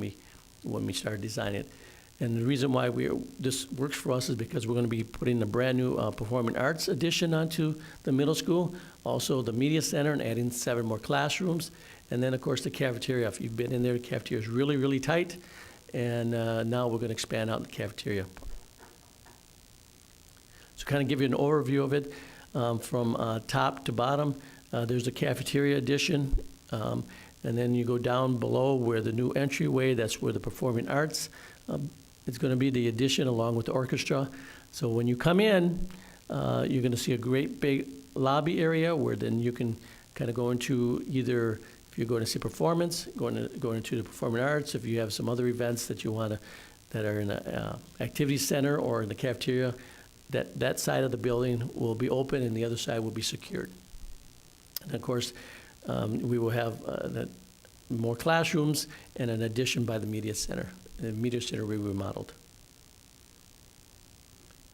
we started designing it. And the reason why this works for us is because we're going to be putting a brand-new performing arts addition onto the middle school, also the media center, and adding 7 more classrooms. And then, of course, the cafeteria. If you've been in there, the cafeteria is really, really tight. And now we're going to expand out the cafeteria. So kind of give you an overview of it from top to bottom. There's a cafeteria addition. And then you go down below where the new entryway, that's where the performing arts. It's going to be the addition along with the orchestra. So when you come in, you're going to see a great big lobby area where then you can kind of go into either, if you're going to see performance, going into the performing arts, if you have some other events that you want to, that are in the activity center or in the cafeteria, that side of the building will be open and the other side will be secured. And of course, we will have more classrooms and an addition by the media center. The media center we remodeled.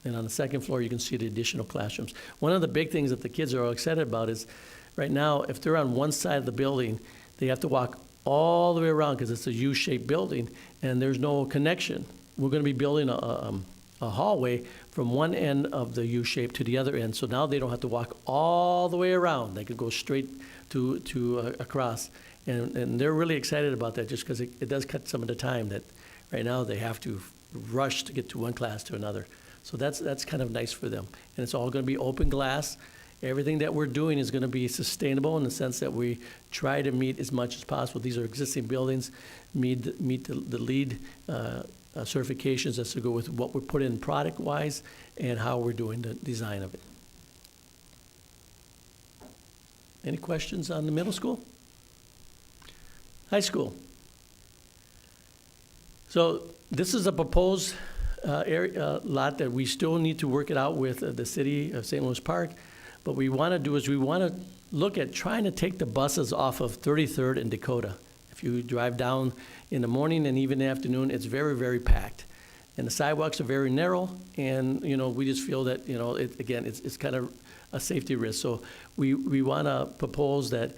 And on the second floor, you can see the additional classrooms. One of the big things that the kids are all excited about is, right now, if they're on one side of the building, they have to walk all the way around because it's a U-shaped building, and there's no connection. We're going to be building a hallway from one end of the U-shape to the other end, so now they don't have to walk all the way around. They could go straight to across. And they're really excited about that just because it does cut some of the time that right now they have to rush to get to one class to another. So that's kind of nice for them. And it's all going to be open glass. Everything that we're doing is going to be sustainable in the sense that we try to meet as much as possible. These are existing buildings, meet the LEED certifications as to go with what we're putting in product-wise and how we're doing the design of it. Any questions on the middle school? High school. So this is a proposed lot that we still need to work it out with the city of St. Louis Park. But what we want to do is we want to look at trying to take the buses off of 33rd and Dakota. If you drive down in the morning and even in the afternoon, it's very, very packed. And the sidewalks are very narrow, and we just feel that it's kind of a safety risk. So we want to propose that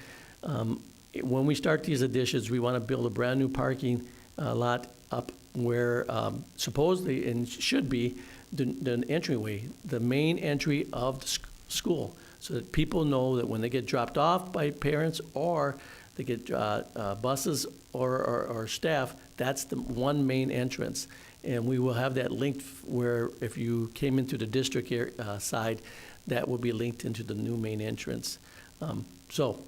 when we start these additions, we want to build a brand new parking lot up where supposedly and should be the entryway, the main entry of the school, so that people know that when they get dropped off by parents or they get buses or staff, that's the one main entrance. And we will have that linked where if you came into the district side, that will be linked into the new main entrance. So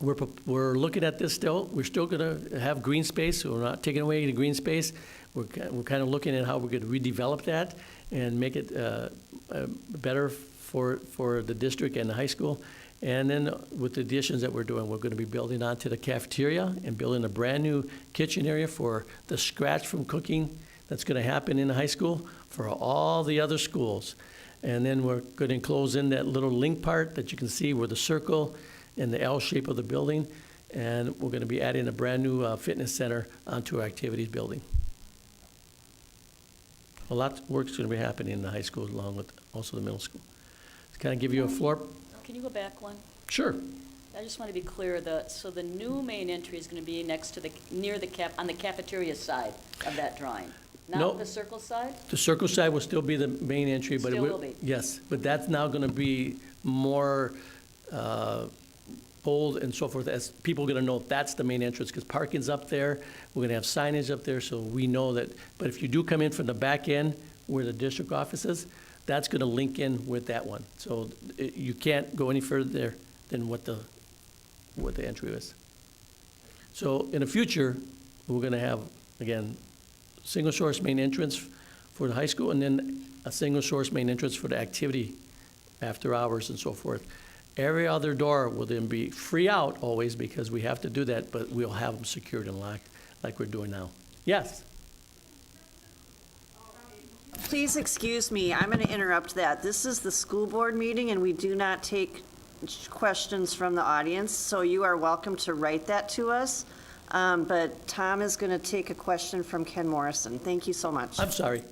we're looking at this still. We're still going to have green space, so we're not taking away the green space. We're kind of looking at how we're going to redevelop that and make it better for the district and the high school. And then with the additions that we're doing, we're going to be building onto the cafeteria and building a brand new kitchen area for the scratch from cooking that's going to happen in the high school for all the other schools. And then we're going to enclose in that little link part that you can see where the circle and the L shape of the building. And we're going to be adding a brand new fitness center onto our activities building. A lot of work's going to be happening in the high school along with also the middle school. To kind of give you a floor. Can you go back one? Sure. I just want to be clear, so the new main entry is going to be next to on the cafeteria side of that drawing, No. not the circle side? The circle side will still be the main entry, but Still will be. Yes, but that's now going to be more bold and so forth, as people are going to know that's the main entrance, because parking's up there, we're going to have signage up there, so we know that. But if you do come in from the back end where the district office is, that's going to link in with that one. So you can't go any further there than what the entry is. So in the future, we're going to have, again, single source main entrance for the high school, and then a single source main entrance for the activity after hours and so forth. Every other door will then be free out always because we have to do that, but we'll have them secured and locked like we're doing now. Yes? Please excuse me, I'm going to interrupt that. This is the school board meeting, and we do not take questions from the audience, so you are welcome to write that to us. But Tom is going to take a question from Ken Morrison. Thank you so much. I'm sorry.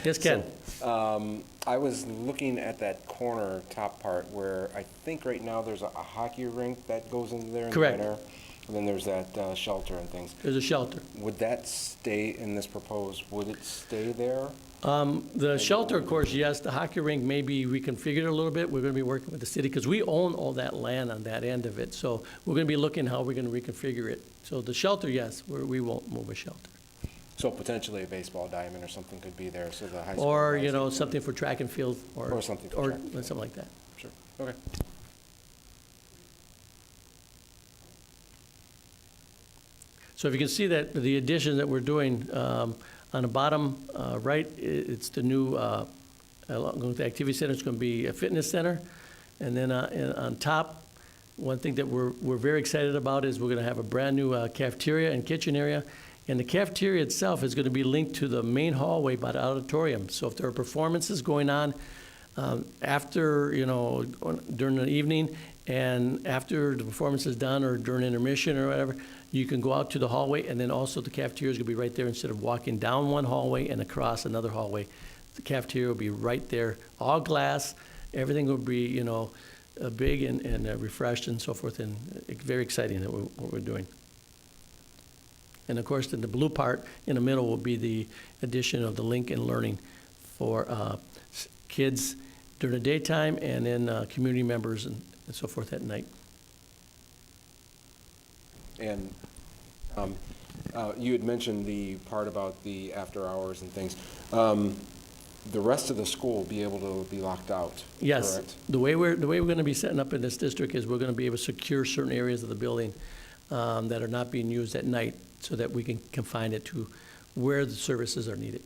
Yes, Ken? I was looking at that corner top part where I think right now there's a hockey rink that goes into there in Correct. the winter. And then there's that shelter and things. There's a shelter. Would that stay in this proposed, would it stay there? The shelter, of course, yes. The hockey rink may be reconfigured a little bit. We're going to be working with the city because we own all that land on that end of it. So we're going to be looking how we're going to reconfigure it. So the shelter, yes, we won't move a shelter. So potentially a baseball diamond or something could be there, so the high school. Or, guys you know, can- something for track and field Or something for track and field. something like that. Sure, okay. So if you can see that the addition that we're doing, on the bottom right, it's the new, along with the activity center, it's going to be a fitness center. And then on top, one thing that we're very excited about is we're going to have a brand-new cafeteria and kitchen area. And the cafeteria itself is going to be linked to the main hallway by the auditorium. So if there are performances going on after, you know, during the evening and after the performance is done or during intermission or whatever, you can go out to the hallway, and then also the cafeteria is going to be right there instead of walking down one hallway and across another hallway. The cafeteria will be right there, all glass. Everything will be, you know, big and refreshed and so forth, and very exciting that what we're doing. And of course, then the blue part in the middle will be the addition of the link and learning for kids during the daytime and then community members and so forth at night. And you had mentioned the part about the after hours and things. The rest of the school will be able to be locked out, Yes. correct? The way we're going to be setting up in this district is we're going to be able to secure certain areas of the building that are not being used at night so that we can confine it to where the services are needed.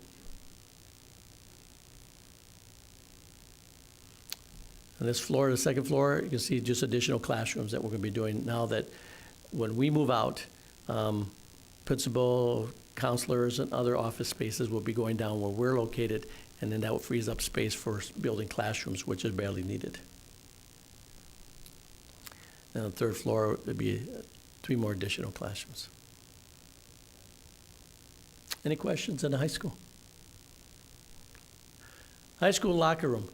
On this floor, the second floor, you can see just additional classrooms that we're going to be doing now that when we move out, principal, counselors, and other office spaces will be going down where we're located, and then that will freeze up space for building classrooms, which is barely needed. And on the third floor, there'd be 3 more additional classrooms. Any questions on the high school? High school locker room.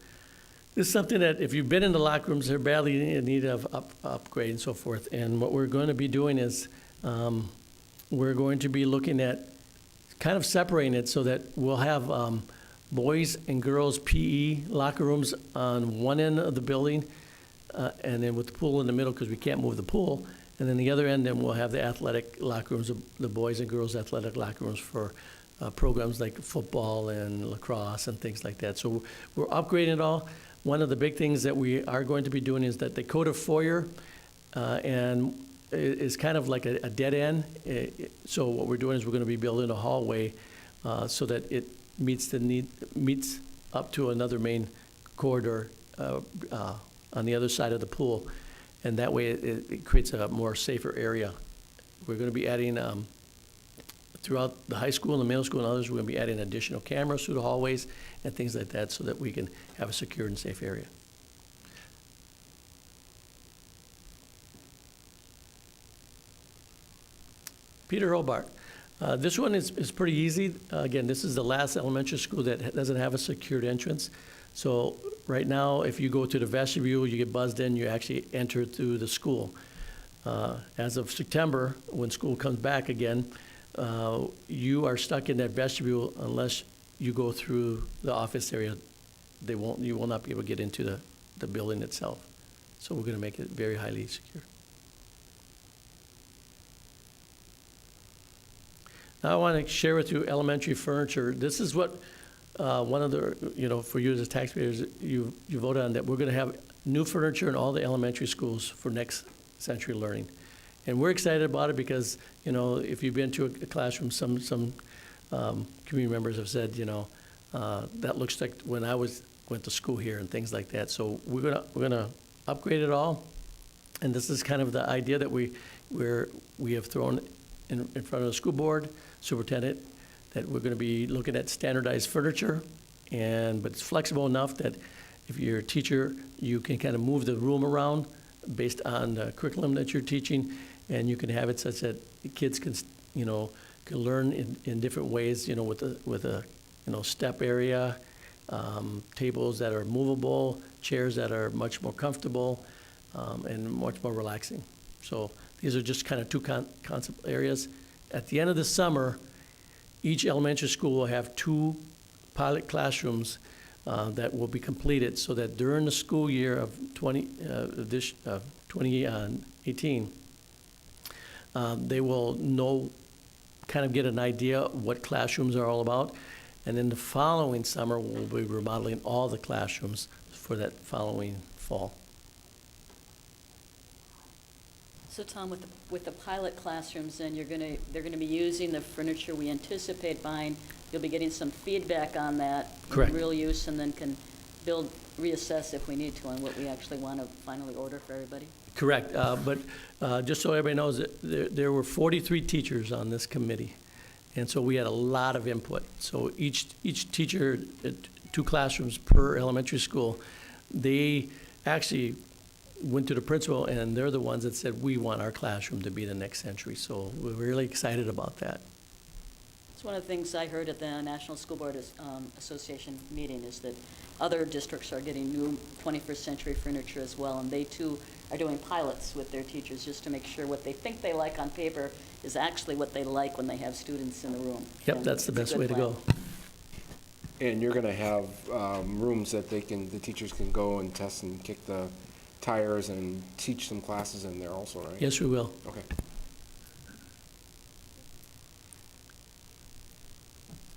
This is something that if you've been in the locker rooms, they're badly in need of upgrade and so forth. And what we're going to be doing is we're going to be looking at kind of separating it so that we'll have boys and girls PE locker rooms on one end of the building, and then with the pool in the middle because we can't move the pool. And then the other end, then we'll have the athletic locker rooms, the boys and girls athletic locker rooms for programs like football and lacrosse and things like that. So we're upgrading it all. One of the big things that we are going to be doing is that the Dakota foyer and is kind of like a dead end. So what we're doing is we're going to be building a hallway so that it meets up to another main corridor on the other side of the pool. And that way it creates a more safer area. We're going to be adding, throughout the high school and the middle school and others, we're going to be adding additional cameras through the hallways and things like that so that we can have a secure and safe area. Peter Hobart. This one is pretty easy. Again, this is the last elementary school that doesn't have a secured entrance. So right now, if you go to the vestibule, you get buzzed in, you actually enter through the school. As of September, when school comes back again, you are stuck in that vestibule unless you go through the office area. You will not be able to get into the building itself. So we're going to make it very highly secure. Now I want to share with you elementary furniture. This is what one of the, for you as taxpayers, you voted on that. We're going to have new furniture in all the elementary schools for next century learning. And we're excited about it because, if you've been to a classroom, some community members have said, that looks like when went to school here and things like that. So we're gonna upgrade it all. And this is kind of the idea that we have thrown in front of the school board, superintendent, that we're gonna be looking at standardized furniture, but it's flexible enough that if you're a teacher, you can kind of move the room around based on the curriculum that you're teaching, and you can have it such that the kids can learn in different ways, with a step area, tables that are movable, chairs that are much more comfortable, and much more relaxing. So these are just kind of two concept areas. At the end of the summer, each elementary school will have 2 pilot classrooms that will be completed, so that during the school year of 2018, they will get an idea what classrooms are all about. And then the following summer, we'll be remodeling all the classrooms for that following fall. So Tom, with the pilot classrooms, then they're gonna be using the furniture we anticipate buying. You'll be getting some feedback on that. Correct. Real use, and then can reassess if we need to on what we actually want to finally order for everybody? Correct, but just so everybody knows, that there were 43 teachers on this committee, and so we had a lot of input. So each teacher, 2 classrooms per elementary school, they actually went to the principal, and they're the ones that said, we want our classroom to be the next century. So we're really excited about that. It's one of the things I heard at the National School Board Association meeting, is that other districts are getting new 21st century furniture as well, and they too are doing pilots with their teachers just to make sure what they think they like on paper is actually what they like when they have students in the room. Yep, And that's the it's a best good way to plan. go. And you're gonna have rooms that the teachers can go and test and kick the tires and teach some classes in there also, right? Yes, we will. Okay.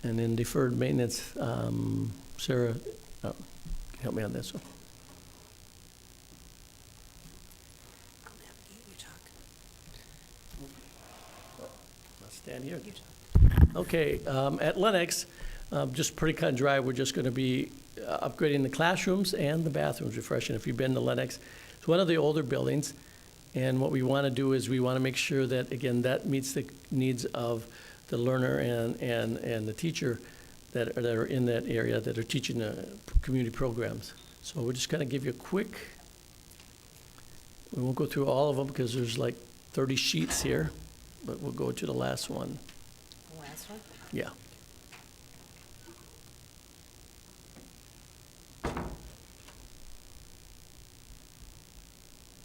And then deferred maintenance, Sarah, help me on this one. I'll stand here. Okay, at Lennox, just pretty cut and dry, we're just going to be upgrading the classrooms and the bathrooms, refreshing. If you've been to Lennox, it's one of the older buildings, and what we want to do is we want to make sure that, again, that meets the needs of the learner and the teacher that are in that area that are teaching the community programs. So we're just going to give you a quick, we won't go through all of them because there's like 30 sheets here, but we'll go to the last one. The last one? Yeah.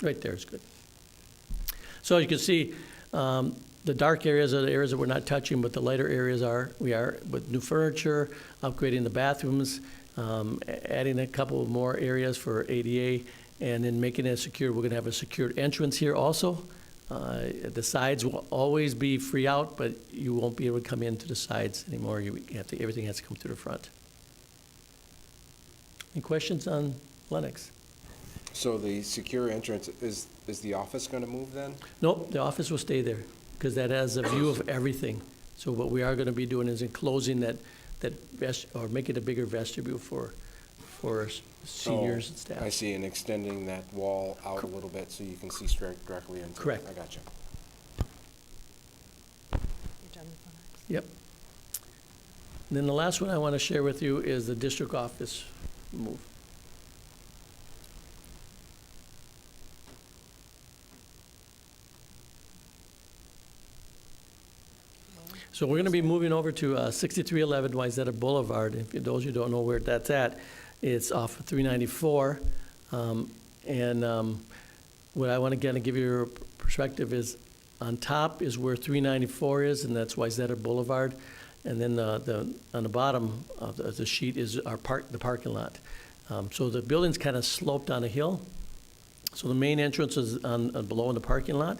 Right there is good. So you can see, the dark areas are the areas that we're not touching, but the lighter areas we are with new furniture, upgrading the bathrooms, adding a couple more areas for ADA, and then making it secure. We're going to have a secured entrance here also. The sides will always be free out, but you won't be able to come into the sides anymore. Everything has to come through the front. Any questions on Lennox? So the secure entrance, is the office going to move then? Nope, the office will stay there, because that has a view of everything. So what we are going to be doing is enclosing or make it a bigger vestibule for seniors and staff. I see, and extending that wall out a little bit so you can see straight directly into it. Correct. I got you. You're done with Lennox? Yep. And then the last one I want to share with you is the district office move. So we're going to be moving over to 6311 Wayzata Boulevard. If those of you don't know where that's at, it's off of 394. What I want to kind of give you a perspective is, on top is where 394 is, and that's Wayzata Boulevard. And then on the bottom of the sheet is the parking lot. So the building's kind of sloped on a hill. So the main entrance is below in the parking lot.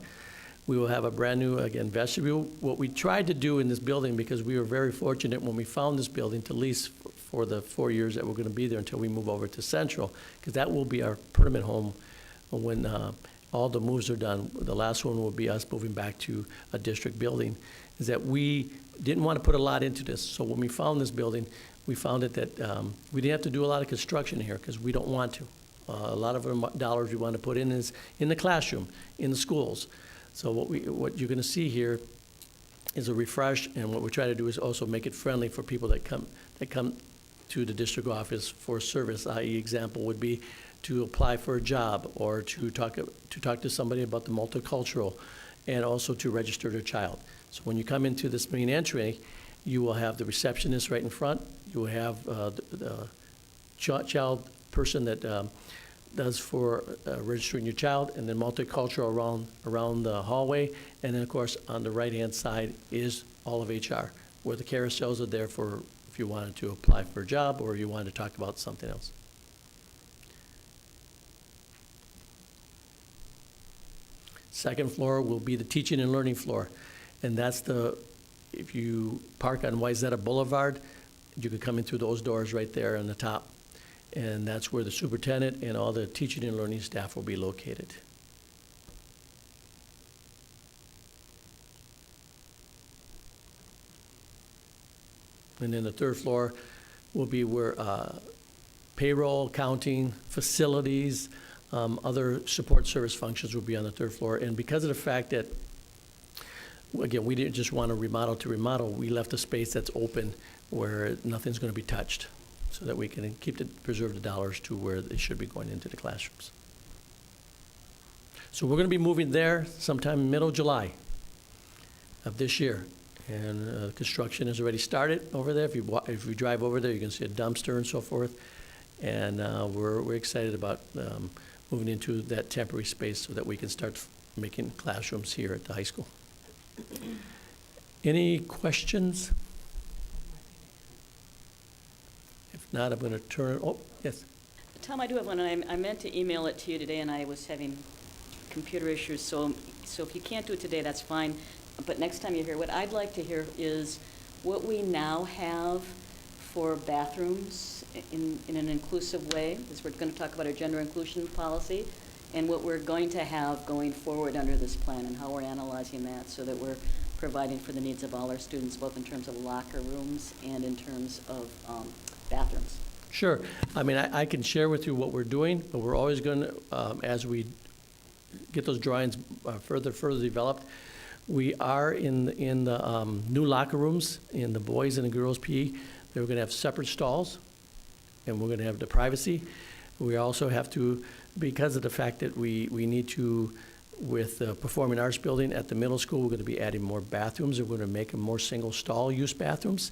We will have a brand-new, again, vestibule. What we tried to do in this building, because we were very fortunate when we found this building to lease for the 4 years that we're going to be there until we move over to Central, because that will be our permanent home when all the moves are done. The last one will be us moving back to a district building, is that we didn't want to put a lot into this. So when we found this building, we found it that we didn't have to do a lot of construction here because we don't want to. A lot of our dollars we want to put in is in the classroom, in the schools. So what you're going to see here is a refresh, and what we try to do is also make it friendly for people that come to the district office for service. I.e., example would be to apply for a job or to talk to somebody about the multicultural, and also to register their child. So when you come into this main entry, you will have the receptionist right in front. You will have the child person that does for registering your child, and then multicultural around the hallway. And then, of course, on the right-hand side is all of HR, where the carousels are there for if you wanted to apply for a job or you wanted to talk about something else. Second floor will be the teaching and learning floor. And that's if you park on Wayzata Boulevard, you could come in through those doors right there on the top. And that's where the superintendent and all the teaching and learning staff will be located. And then the third floor will be where payroll, accounting, facilities, other support service functions will be on the third floor. And because of the fact that, again, we didn't just want to remodel, we left a space that's open where nothing's going to be touched, so that we can preserve the dollars to where they should be going into the classrooms. So we're going to be moving there sometime middle July of this year. And construction has already started over there. If you drive over there, you can see a dumpster and so forth. And we're excited about moving into that temporary space so that we can start making classrooms here at the high school. Any questions? If not, I'm going to turn, yes. Tom, I do have one, and I meant to email it to you today, and I was having computer issues, so if you can't do it today, that's fine. But next time you hear, what I'd like to hear is what we now have for bathrooms in an inclusive way, because we're going to talk about our gender inclusion policy, and what we're going to have going forward under this plan, and how we're analyzing that so that we're providing for the needs of all our students, both in terms of locker rooms and in terms of bathrooms. Sure. I mean, I can share with you what we're doing, but we're always going to, as we get those drawings further developed, we are in the new locker rooms in the boys and the girls PE. They're going to have separate stalls, and we're going to have the privacy. We also have to, because of the fact that we need to, with the performing arts building at the middle school, we're going to be adding more bathrooms. We're going to make them more single stall use bathrooms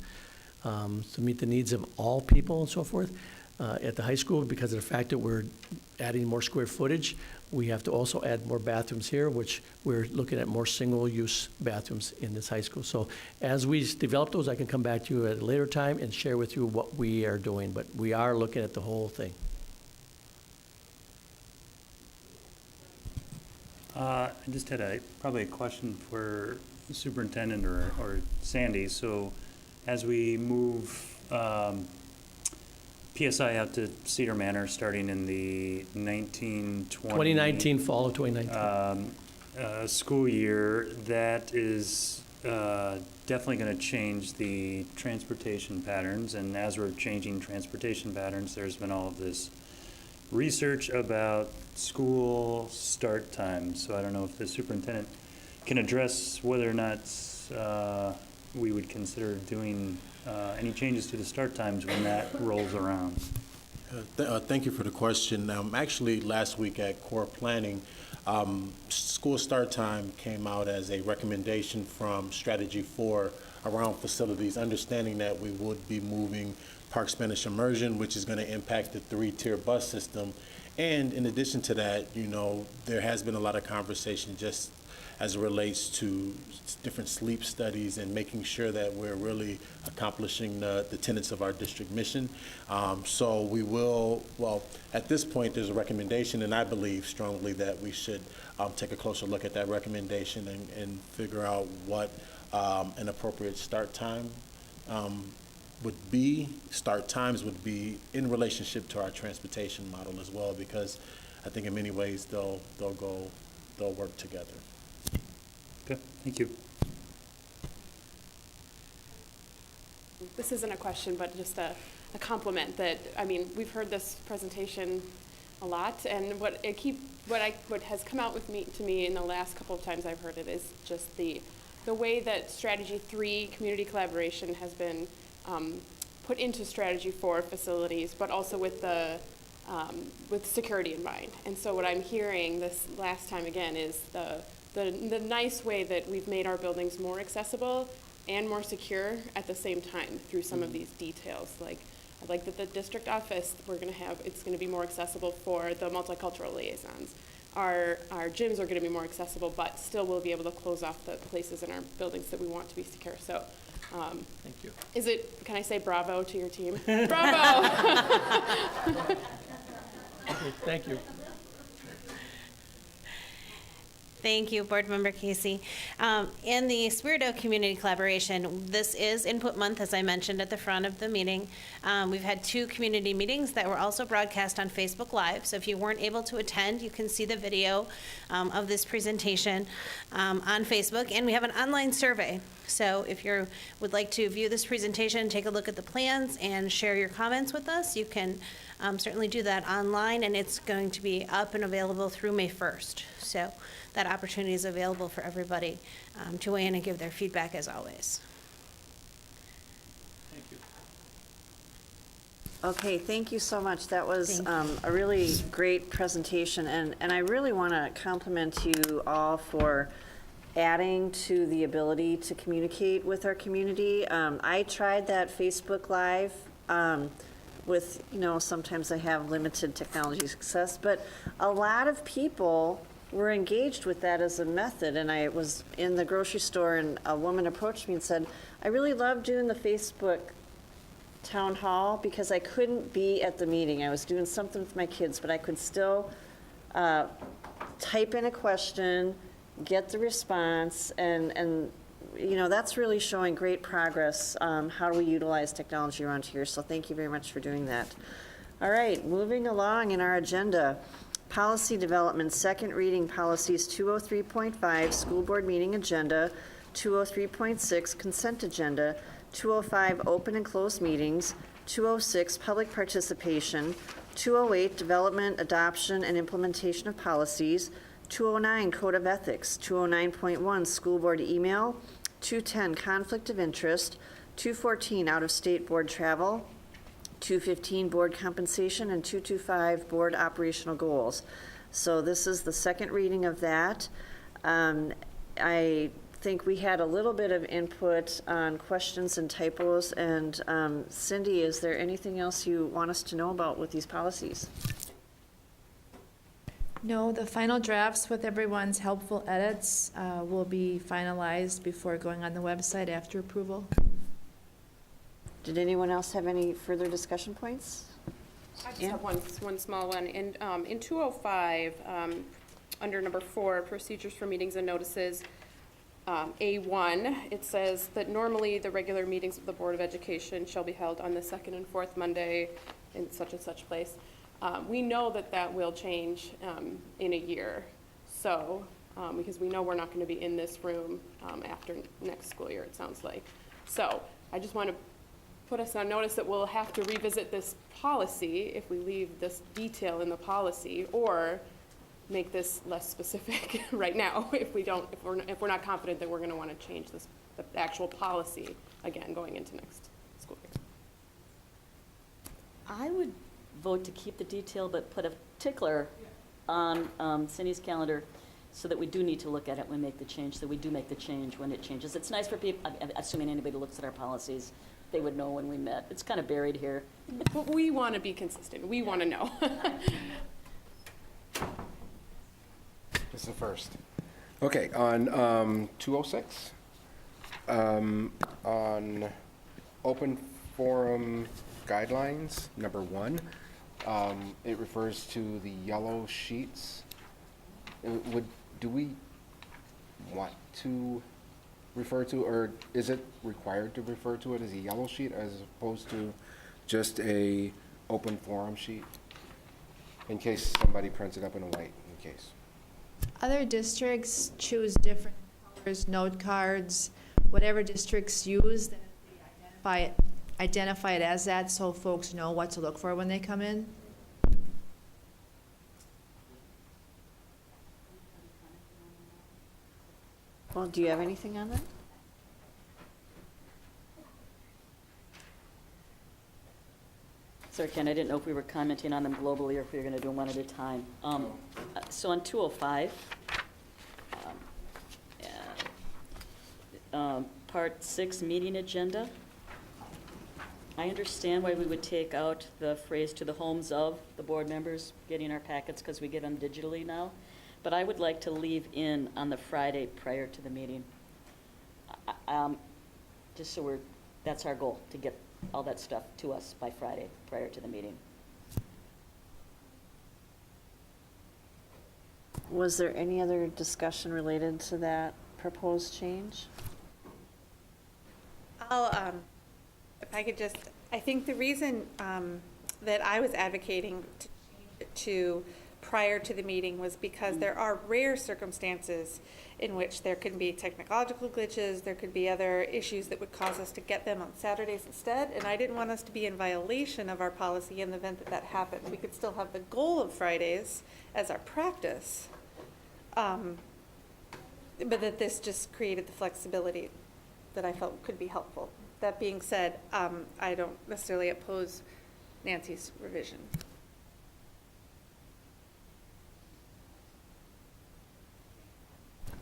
to meet the needs of all people and so forth. At the high school, because of the fact that we're adding more square footage, we have to also add more bathrooms here, which we're looking at more single-use bathrooms in this high school. So as we develop those, I can come back to you at a later time and share with you what we are doing, but we are looking at the whole thing. I just had probably a question for the superintendent or Sandy. So as we move PSI out to Cedar Manor starting in the 2019, fall of 2019. School year, that is definitely going to change the transportation patterns. And as we're changing transportation patterns, there's been all of this research about school start times. So I don't know if the superintendent can address whether or not we would consider doing any changes to the start times when that rolls around. Thank you for the question. Actually, last week at Core Planning, school start time came out as a recommendation from Strategy 4 around facilities, understanding that we would be moving Park Spanish Immersion, which is going to impact the 3-tier bus system. And in addition to that, there has been a lot of conversation just as it relates to different sleep studies and making sure that we're really accomplishing the tenets of our district mission. So we will, at this point, there's a recommendation, and I believe strongly that we should take a closer look at that recommendation and figure out what an appropriate start time would be. Start times would be in relationship to our transportation model as well, because I think in many ways they'll work together. Okay, thank you. this isn't a question, but just a compliment that, I mean, we've heard this presentation a lot, and what has come out to me in the last couple of times I've heard it is just the way that Strategy 3 community collaboration has been put into Strategy 4 facilities, but also with security in mind. And so what I'm hearing this last time again is the nice way that we've made our buildings more accessible and more secure at the same time through some of these details. Like, I like that the district office, it's going to be more accessible for the multicultural liaisons. Our gyms are going to be more accessible, but still we'll be able to close off the places in our buildings that we want to be secure. So, Thank you. can I say bravo to your team? Bravo! Okay, thank you. Thank you, Board Member Casey. In the spirit of community collaboration, this is Input Month, as I mentioned at the front of the meeting. We've had 2 community meetings that were also broadcast on Facebook Live. So if you weren't able to attend, you can see the video of this presentation on Facebook. And we have an online survey. So if you would like to view this presentation, take a look at the plans, and share your comments with us, you can certainly do that online, and it's going to be up and available through May 1st. So that opportunity is available for everybody to weigh in and give their feedback, as always. Thank you. Okay, thank you so much. That was a really great presentation, and I really want to compliment you all for adding to the ability to communicate with our community. I tried that Facebook Live with, sometimes I have limited technology success, but a lot of people were engaged with that as a method. And I was in the grocery store, and a woman approached me and said, I really love doing the Facebook town hall because I couldn't be at the meeting. I was doing something with my kids, but I could still type in a question, get the response, and that's really showing great progress. How do we utilize technology around here? So thank you very much for doing that. All right, moving along in our agenda. Policy development, second reading policies 203.5, school board meeting agenda, 203.6, consent agenda, 205, open and closed meetings, 206, public participation, 208, development, adoption, and implementation of policies, 209, code of ethics, 209.1, school board email, 210, conflict of interest, 214, out-of-state board travel, 215, board compensation, and 225, board operational goals. So this is the second reading of that. I think we had a little bit of input on questions and typos, and Cindy, is there anything else you want us to know about with these policies? No, the final drafts with everyone's helpful edits will be finalized before going on the website after approval. Did anyone else have any further discussion points? I just have one small one. In 205, under number 4, procedures for meetings and notices, A1, it says that normally the regular meetings of the Board of Education shall be held on the 2nd and 4th Monday in such and such place. We know that will change in a year. So, because we know we're not going to be in this room after next school year, it sounds like. So, I just want to put us on notice that we'll have to revisit this policy if we leave this detail in the policy, or make this less specific right now if we're not confident that we're going to want to change the actual policy again going into next school year. I would vote to keep the detail, but put a tickler on Cindy's calendar so that we do need to look at it when we make the change, that we do make the change when it changes. It's nice for people, assuming anybody looks at our policies, they would know when we met. It's kind of buried here. But we want to be consistent. We want to know. This is the first. Okay, on 206, on open forum guidelines, number 1, it refers to the yellow sheets. Do we want to refer to, or is it required to refer to it as a yellow sheet as opposed to just a open forum sheet? In case somebody prints it up in a white, in case. Other districts choose different colors, note cards, whatever districts use, then they identify it identify it as that so folks know what to look for when they come in? Well, do you have anything on that? Sorry, Ken, I didn't know if we were commenting on them globally or if we were going to do them one at a time. So on 205, Part 6, meeting agenda, I understand why we would take out the phrase "to the homes of the board members getting our packets," because we get them digitally now, but I would like to leave in on the Friday prior to the meeting. Just so that's our goal, to get all that stuff to us by Friday prior to the meeting. Was there any other discussion related to that proposed change? If I could just, I think the reason that I was advocating to prior to the meeting was because there are rare circumstances in which there could be technological glitches, there could be other issues that would cause us to get them on Saturdays instead, and I didn't want us to be in violation of our policy in the event that that happened. We could still have the goal of Fridays as our practice, but that this just created the flexibility that I felt could be helpful. That being said, I don't necessarily oppose Nancy's revision.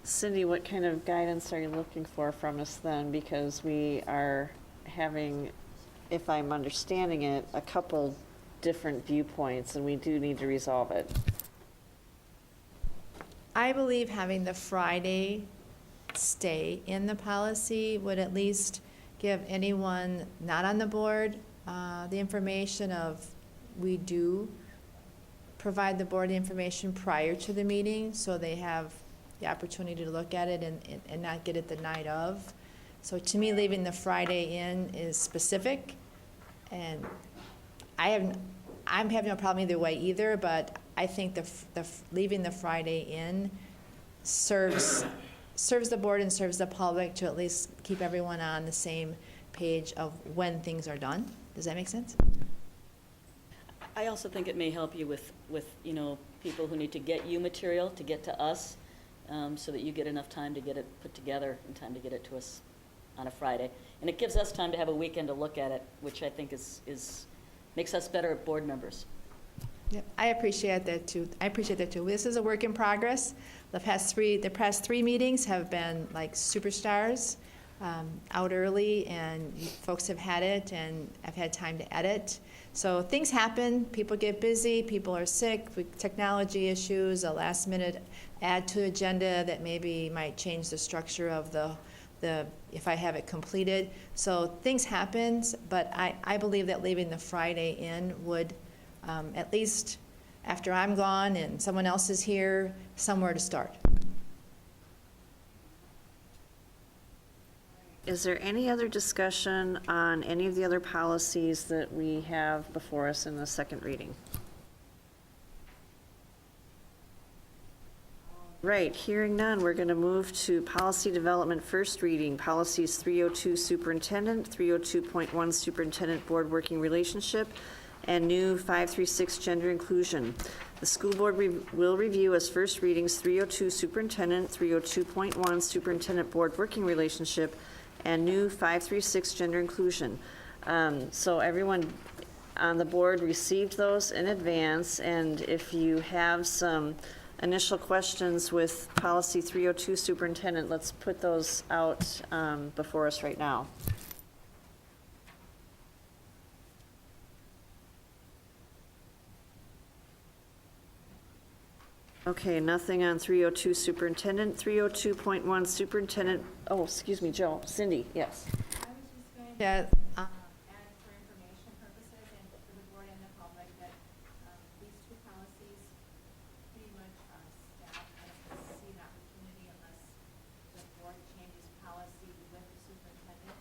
Cindy, what kind of guidance are you looking for from us then? Because we are having, if I'm understanding it, a couple different viewpoints, and we do need to resolve it. I believe having the Friday stay in the policy would at least give anyone not on the board the information of, we do provide the board the information prior to the meeting, so they have the opportunity to look at it and not get it the night of. So to me, leaving the Friday in is specific, and I'm having no problem either way either, but I think leaving the Friday in serves the board and serves the public to at least keep everyone on the same page of when things are done. Does that make sense? I also think it may help you with people who need to get you material to get to us, so that you get enough time to get it put together and time to get it to us on a Friday. And it gives us time to have a weekend to look at it, which I think makes us better board members. Yep, I appreciate that too. This is a work in progress. The past three meetings have been like superstars, out early, and folks have had it, and I've had time to edit. So things happen. People get busy. People are sick. Technology issues. A last minute add to agenda that maybe might change the structure of the if I have it completed. So things happen, but I believe that leaving the Friday in would, at least after I'm gone and someone else is here, somewhere to start. Is there any other discussion on any of the other policies that we have before us in the second reading? Right, hearing none, we're going to move to policy development first reading. Policies 302 superintendent, 302.1 superintendent board working relationship, and new 536 gender inclusion. The school board will review as first readings 302 superintendent, 302.1 superintendent board working relationship, and new 536 gender inclusion. So everyone on the board received those in advance, and if you have some initial questions with policy 302 superintendent, let's put those out before us right now. Okay, nothing on 302 superintendent, 302.1 superintendent, oh, excuse me, Cindy, yes. Yeah, add for information purposes and for the board and the public that these two policies pretty much staff doesn't see an opportunity unless the board changes policy with the superintendent.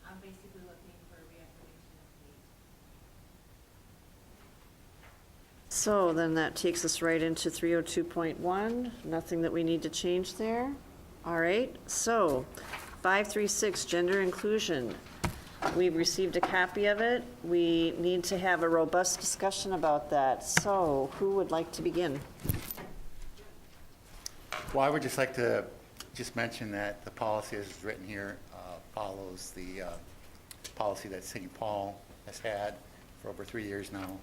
I'm basically looking for a reaffirmation of date. So then that takes us right into 302.1, nothing that we need to change there. All right, so 536, gender inclusion. We've received a copy of it. We need to have a robust discussion about that. So who would like to begin? Well, I would just like to just mention that the policy as it's written here follows the policy that St. Paul has had for over 3 years now,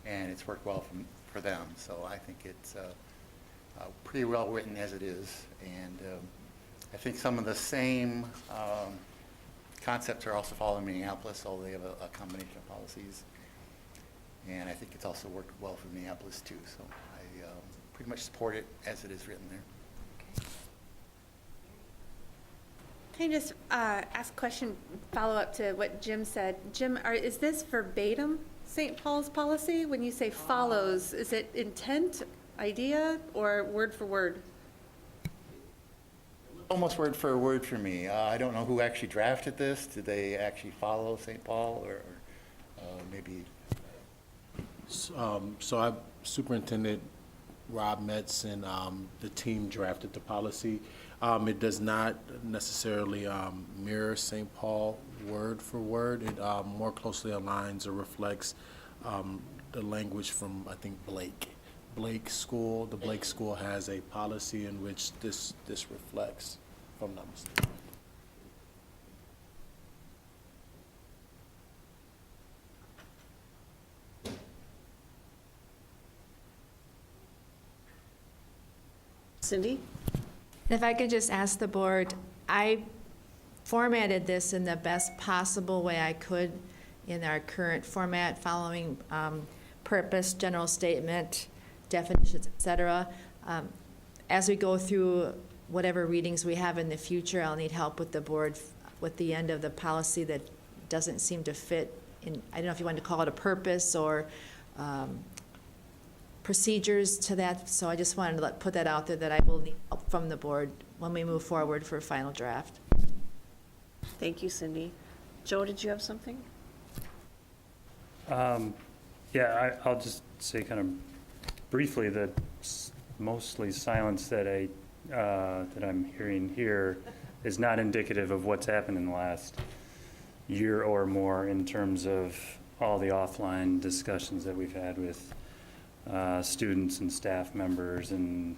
and it's worked well for them. So I think it's pretty well written as it is, and I think some of the same concepts are also followed in Minneapolis, although they have a combination of policies. And I think it's also worked well for Minneapolis too, so I pretty much support it as it is written there. Can I just ask a question, follow up to what Jim said? Jim, is this verbatim St. Paul's policy? When you say follows, is it intent, idea, or word for word? Almost word for word for me. I don't know who actually drafted this. Did they actually follow St. Paul, or maybe? So Superintendent Rob Metz and the team drafted the policy. It does not necessarily mirror St. Paul word for word. It more closely aligns or reflects the language from, I think, Blake School. The Blake School has a policy in which this reflects, if I'm not mistaken. Cindy? If I could just ask the board, I formatted this in the best possible way I could in our current format, following purpose, general statement, definitions, et cetera. As we go through whatever readings we have in the future, I'll need help with the board with the end of the policy that doesn't seem to fit in, I don't know if you want to call it a purpose or procedures to that, so I just wanted to put that out there that I will need help from the board when we move forward for a final draft. Thank you, Cindy. Joe, did you have something? Yeah, I'll just say kind of briefly that mostly silence that I'm hearing here is not indicative of what's happened in the last year or more in terms of all the offline discussions that we've had with students and staff members and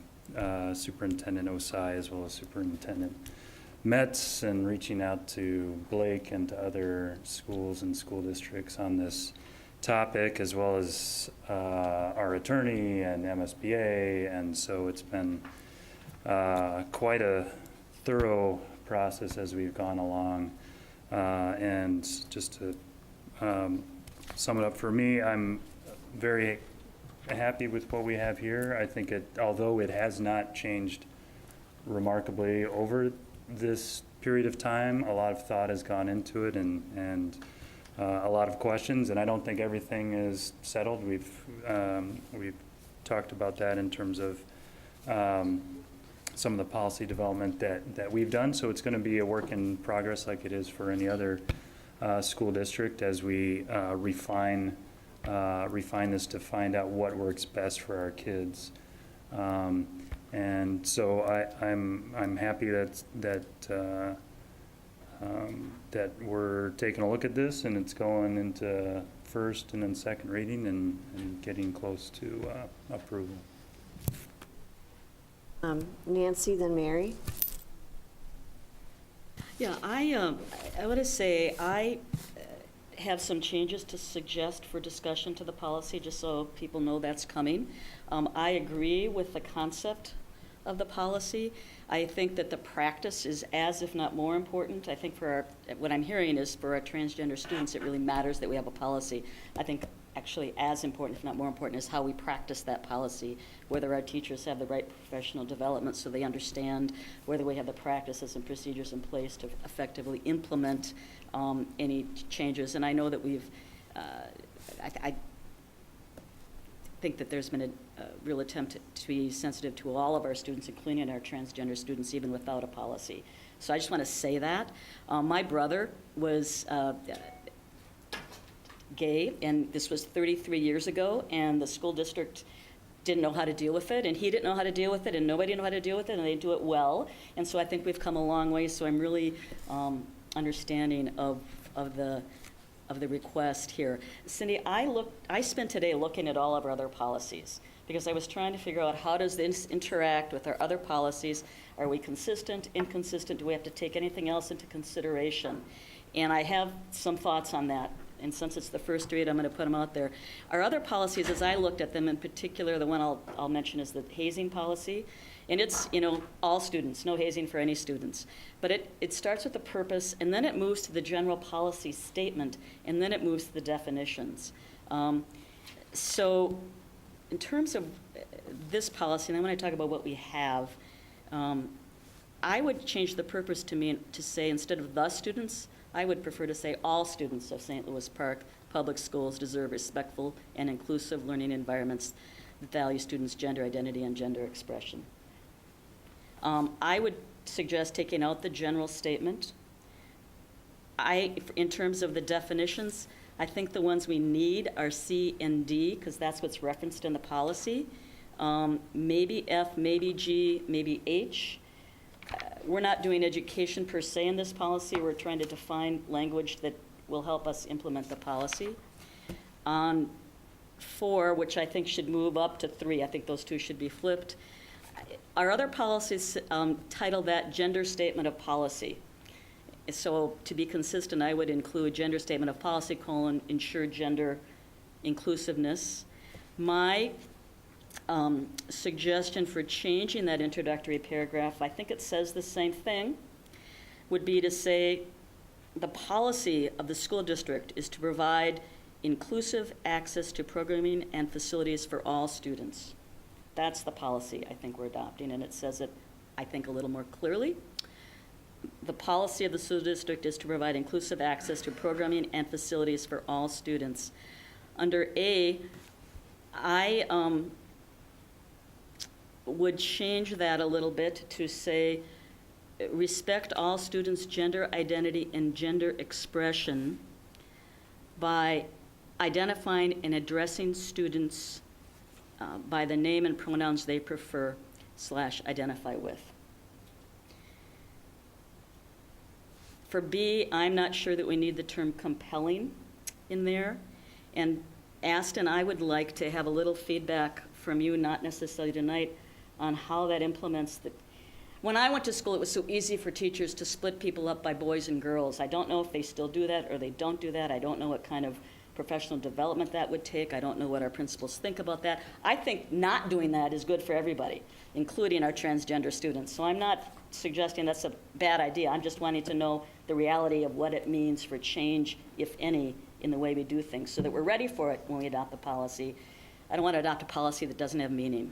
Superintendent Osai, as well as Superintendent Metz, and reaching out to Blake and to other schools and school districts on this topic, as well as our attorney and MSBA. And so it's been quite a thorough process as we've gone along. And just to sum it up for me, I'm very happy with what we have here. I think although it has not changed remarkably over this period of time, a lot of thought has gone into it and a lot of questions, and I don't think everything is settled. We've talked about that in terms of some of the policy development that we've done, so it's going to be a work in progress like it is for any other school district as we refine this to find out what works best for our kids. And so I'm happy that we're taking a look at this, and it's going into first and then second reading and getting close to approval. Nancy, then Mary. Yeah, I want to say I have some changes to suggest for discussion to the policy, just so people know that's coming. I agree with the concept of the policy. I think that the practice is as, if not more important. I think what I'm hearing is for our transgender students, it really matters that we have a policy. I think actually as important, if not more important, is how we practice that policy, whether our teachers have the right professional development so they understand, whether we have the practices and procedures in place to effectively implement any changes. And I know that I think that there's been a real attempt to be sensitive to all of our students, including our transgender students, even without a policy. So I just want to say that. My brother was gay, and this was 33 years ago, and the school district didn't know how to deal with it, and he didn't know how to deal with it, and nobody knew how to deal with it, and they do it well. And so I think we've come a long way, so I'm really understanding of of the request here. Cindy, I spent today looking at all of our other policies because I was trying to figure out how does this interact with our other policies? Are we consistent, inconsistent? Do we have to take anything else into consideration? And I have some thoughts on that. And since it's the first read, I'm going to put them out there. Our other policies, as I looked at them in particular, the one I'll mention is the hazing policy. And it's, all students, no hazing for any students. But it starts with the purpose, and then it moves to the general policy statement, and then it moves to the definitions. So in terms of this policy, and then when I talk about what we have, I would change the purpose to say, instead of the students, I would prefer to say all students of St. Louis Park Public Schools deserve respectful and inclusive learning environments that value students' gender identity and gender expression. I would suggest taking out the general statement. In terms of the definitions, I think the ones we need are C and D, because that's what's referenced in the policy. Maybe F, maybe G, maybe H. We're not doing education per se in this policy. We're trying to define language that will help us implement the policy. On 4, which I think should move up to 3, I think those two should be flipped. Our other policies title that Gender Statement of Policy. So to be consistent, I would include Gender Statement of Policy, ensure gender inclusiveness. My suggestion for changing that introductory paragraph, I think it says the same thing, would be to say the policy of the school district is to provide inclusive access to programming and facilities for all students. That's the policy I think we're adopting, and it says it, I think, a little more clearly. The policy of the school district is to provide inclusive access to programming and facilities for all students. Under A, I would change that a little bit to say, respect all students' gender identity and gender expression by identifying and addressing students by the name and pronouns they prefer / identify with. For B, I'm not sure that we need the term compelling in there. And Aston, I would like to have a little feedback from you, not necessarily tonight, on how that implements the. When I went to school, it was so easy for teachers to split people up by boys and girls. I don't know if they still do that or they don't do that. I don't know what kind of professional development that would take. I don't know what our principals think about that. I think not doing that is good for everybody, including our transgender students. So I'm not suggesting that's a bad idea. I'm just wanting to know the reality of what it means for change, if any, in the way we do things, so that we're ready for it when we adopt the policy. I don't want to adopt a policy that doesn't have meaning.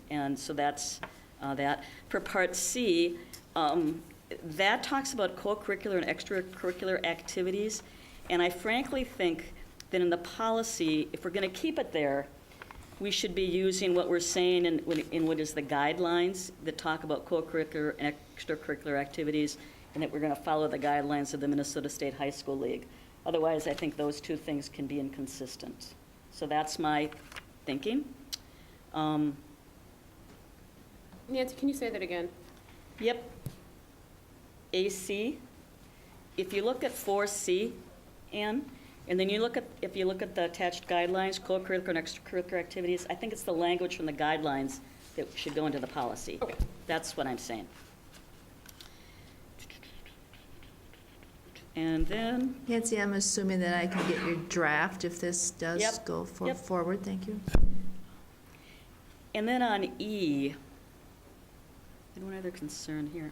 And so that's that. For Part C, that talks about co-curricular and extracurricular activities. And I frankly think that in the policy, if we're going to keep it there, we should be using what we're saying in what is the guidelines that talk about co-curricular and extracurricular activities, and that we're going to follow the guidelines of the Minnesota State High School League. Otherwise, I think those two things can be inconsistent. So that's my thinking. Nancy, can you say that again? Yep. AC. If you look at 4C, Ann, and then if you look at the attached guidelines, co-curricular and extracurricular activities, I think it's the language from the guidelines that should go into the policy. Okay. That's what I'm saying. And then, Nancy, I'm assuming that I can get your draft if this does Yep. go Yep. forward. Thank you. and then on E, and one other concern here.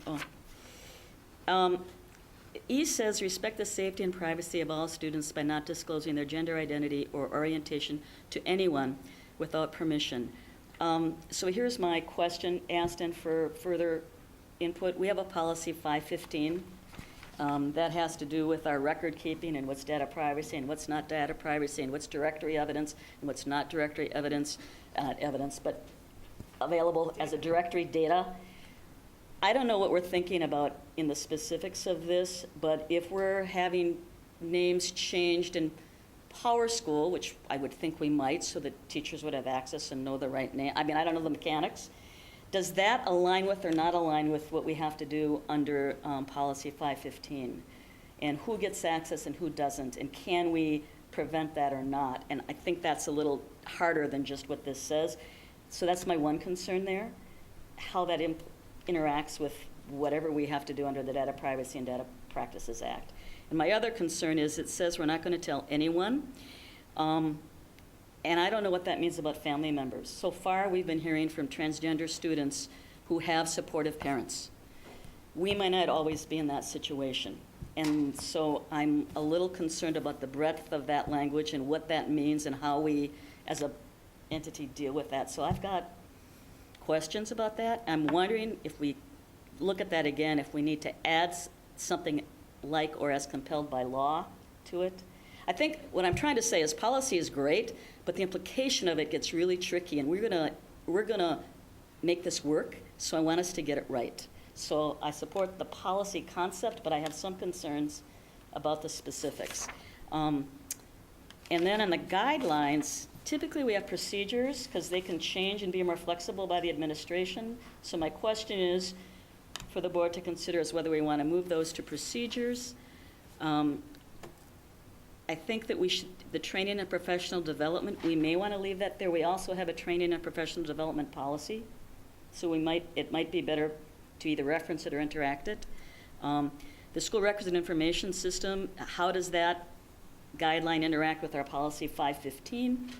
E says, respect the safety and privacy of all students by not disclosing their gender identity or orientation to anyone without permission. So here's my question, Aston, for further input. We have a policy 515 that has to do with our record keeping and what's data privacy and what's not data privacy and what's directory evidence and what's not directory evidence, but available as a directory data. I don't know what we're thinking about in the specifics of this, but if we're having names changed in Power School, which I would think we might, so that teachers would have access and know the right name. I mean, I don't know the mechanics. Does that align with or not align with what we have to do under Policy 515? and who gets access and who doesn't, and can we prevent that or not? And I think that's a little harder than just what this says. So that's my one concern there, how that interacts with whatever we have to do under the Data Privacy and Data Practices Act. And my other concern is it says we're not going to tell anyone. And I don't know what that means about family members. So far, we've been hearing from transgender students who have supportive parents. We might not always be in that situation. And so I'm a little concerned about the breadth of that language and what that means and how we, as an entity, deal with that. So I've got questions about that. I'm wondering if we look at that again, if we need to add something like or as compelled by law to it. I think what I'm trying to say is policy is great, but the implication of it gets really tricky, and we're gonna make this work, so I want us to get it right. So I support the policy concept, but I have some concerns about the specifics. And then on the guidelines, typically we have procedures because they can change and be more flexible by the administration. So my question is for the board to consider is whether we want to move those to procedures. I think that the training and professional development, we may want to leave that there. We also have a training and professional development policy. So it might be better to either reference it or interact it. The school records and information system, how does that guideline interact with our policy 515?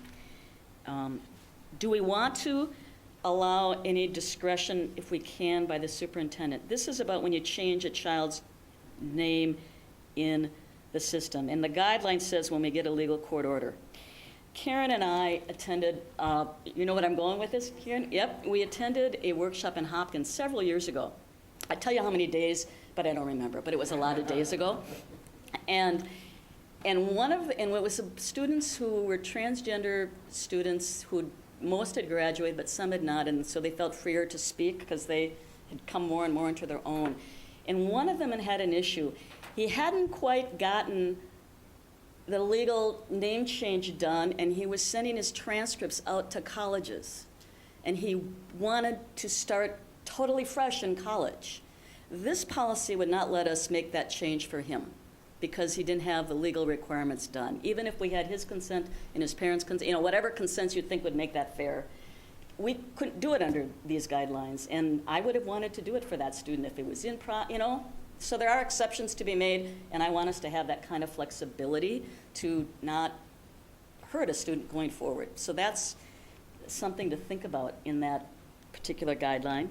Do we want to allow any discretion, if we can, by the superintendent? This is about when you change a child's name in the system. And the guideline says when we get a legal court order. Karen and I attended, you know what I'm going with this, Karen? Yep, we attended a workshop in Hopkins several years ago. I tell you how many days, but I don't remember, but it was a lot of days ago. And it was students who were transgender students who most had graduated, but some had not, and so they felt freer to speak because they had come more and more into their own. And one of them had an issue. He hadn't quite gotten the legal name change done, and he was sending his transcripts out to colleges. And he wanted to start totally fresh in college. This policy would not let us make that change for him because he didn't have the legal requirements done. Even if we had his consent and his parents' consent, whatever consents you'd think would make that fair, we couldn't do it under these guidelines. And I would have wanted to do it for that student if it was in So there are exceptions to be made, and I want us to have that kind of flexibility to not hurt a student going forward. So that's something to think about in that particular guideline.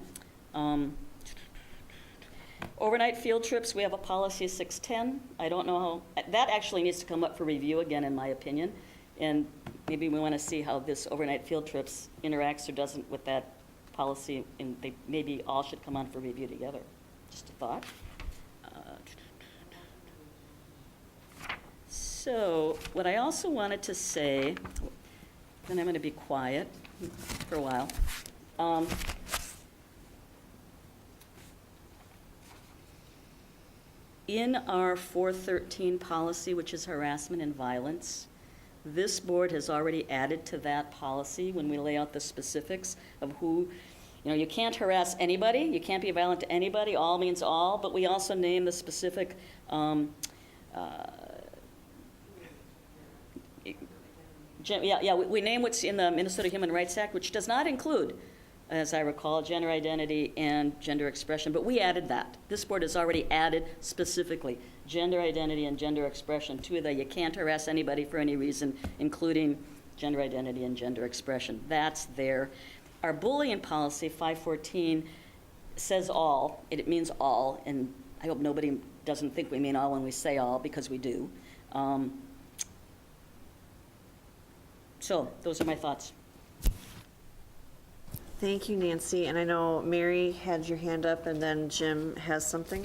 Overnight field trips, we have a policy 610. I don't know how, that actually needs to come up for review again, in my opinion. And maybe we want to see how this overnight field trips interacts or doesn't with that policy, and they maybe all should come on for review together. Just a thought. So what I also wanted to say, then I'm going to be quiet for a while. In our 413 policy, which is harassment and violence, this board has already added to that policy when we lay out the specifics of who, you can't harass anybody, you can't be violent to anybody, all means all, but we also name the specific we name what's in the Minnesota Human Rights Act, which does not include, as I recall, gender identity and gender expression, but we added that. This board has already added specifically gender identity and gender expression to the you can't harass anybody for any reason, including gender identity and gender expression. That's there. Our bullying policy, 514, says all, it means all, and I hope nobody doesn't think we mean all when we say all, because we do. So those are my thoughts. Thank you, Nancy. And I know Mary had your hand up, and then Jim has something.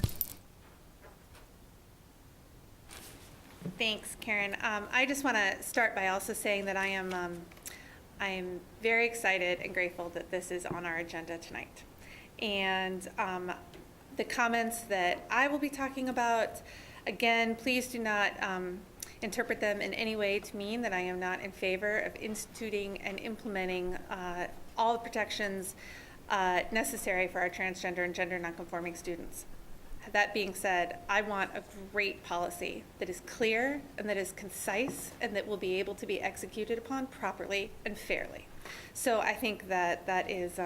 Thanks, Karen. I just want to start by also saying that I am very excited and grateful that this is on our agenda tonight. And the comments that I will be talking about, again, please do not interpret them in any way to mean that I am not in favor of instituting and implementing all the protections necessary for our transgender and gender nonconforming students. That being said, I want a great policy that is clear and that is concise and that will be able to be executed upon properly and fairly. So I think that is,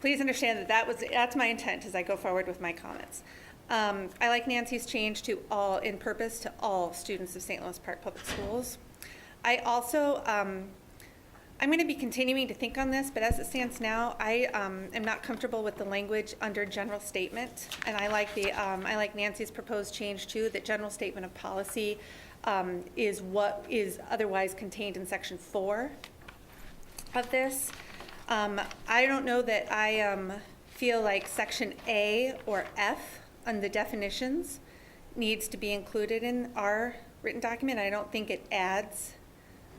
please understand that's my intent as I go forward with my comments. I like Nancy's change to all, in purpose, to all students of St. Louis Park Public Schools. I also, I'm going to be continuing to think on this, but as it stands now, I am not comfortable with the language under general statement, and I like Nancy's proposed change too, that general statement of policy is what is otherwise contained in section 4 of this. I don't know that I feel like section A or F on the definitions needs to be included in our written document. I don't think it adds.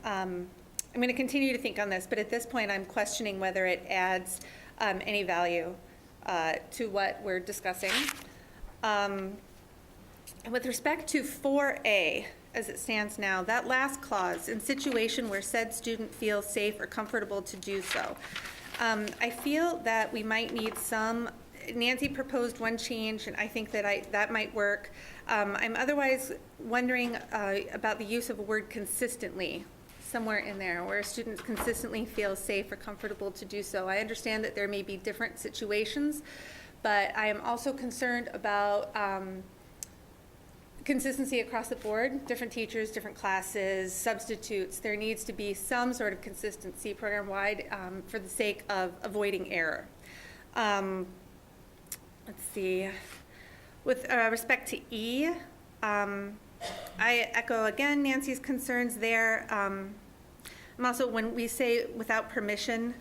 I'm going to continue to think on this, but at this point I'm questioning whether it adds any value to what we're discussing. And with respect to 4A, as it stands now, that last clause, in situation where said student feels safe or comfortable to do so, I feel that we might need some. Nancy proposed one change, and I think that that might work. I'm otherwise wondering about the use of a word consistently somewhere in there, where students consistently feel safe or comfortable to do so. I understand that there may be different situations, but I am also concerned about consistency across the board, different teachers, different classes, substitutes. There needs to be some sort of consistency program-wide for the sake of avoiding error. Let's see. With respect to E, I echo again Nancy's concerns there. I'm also, when we say without permission,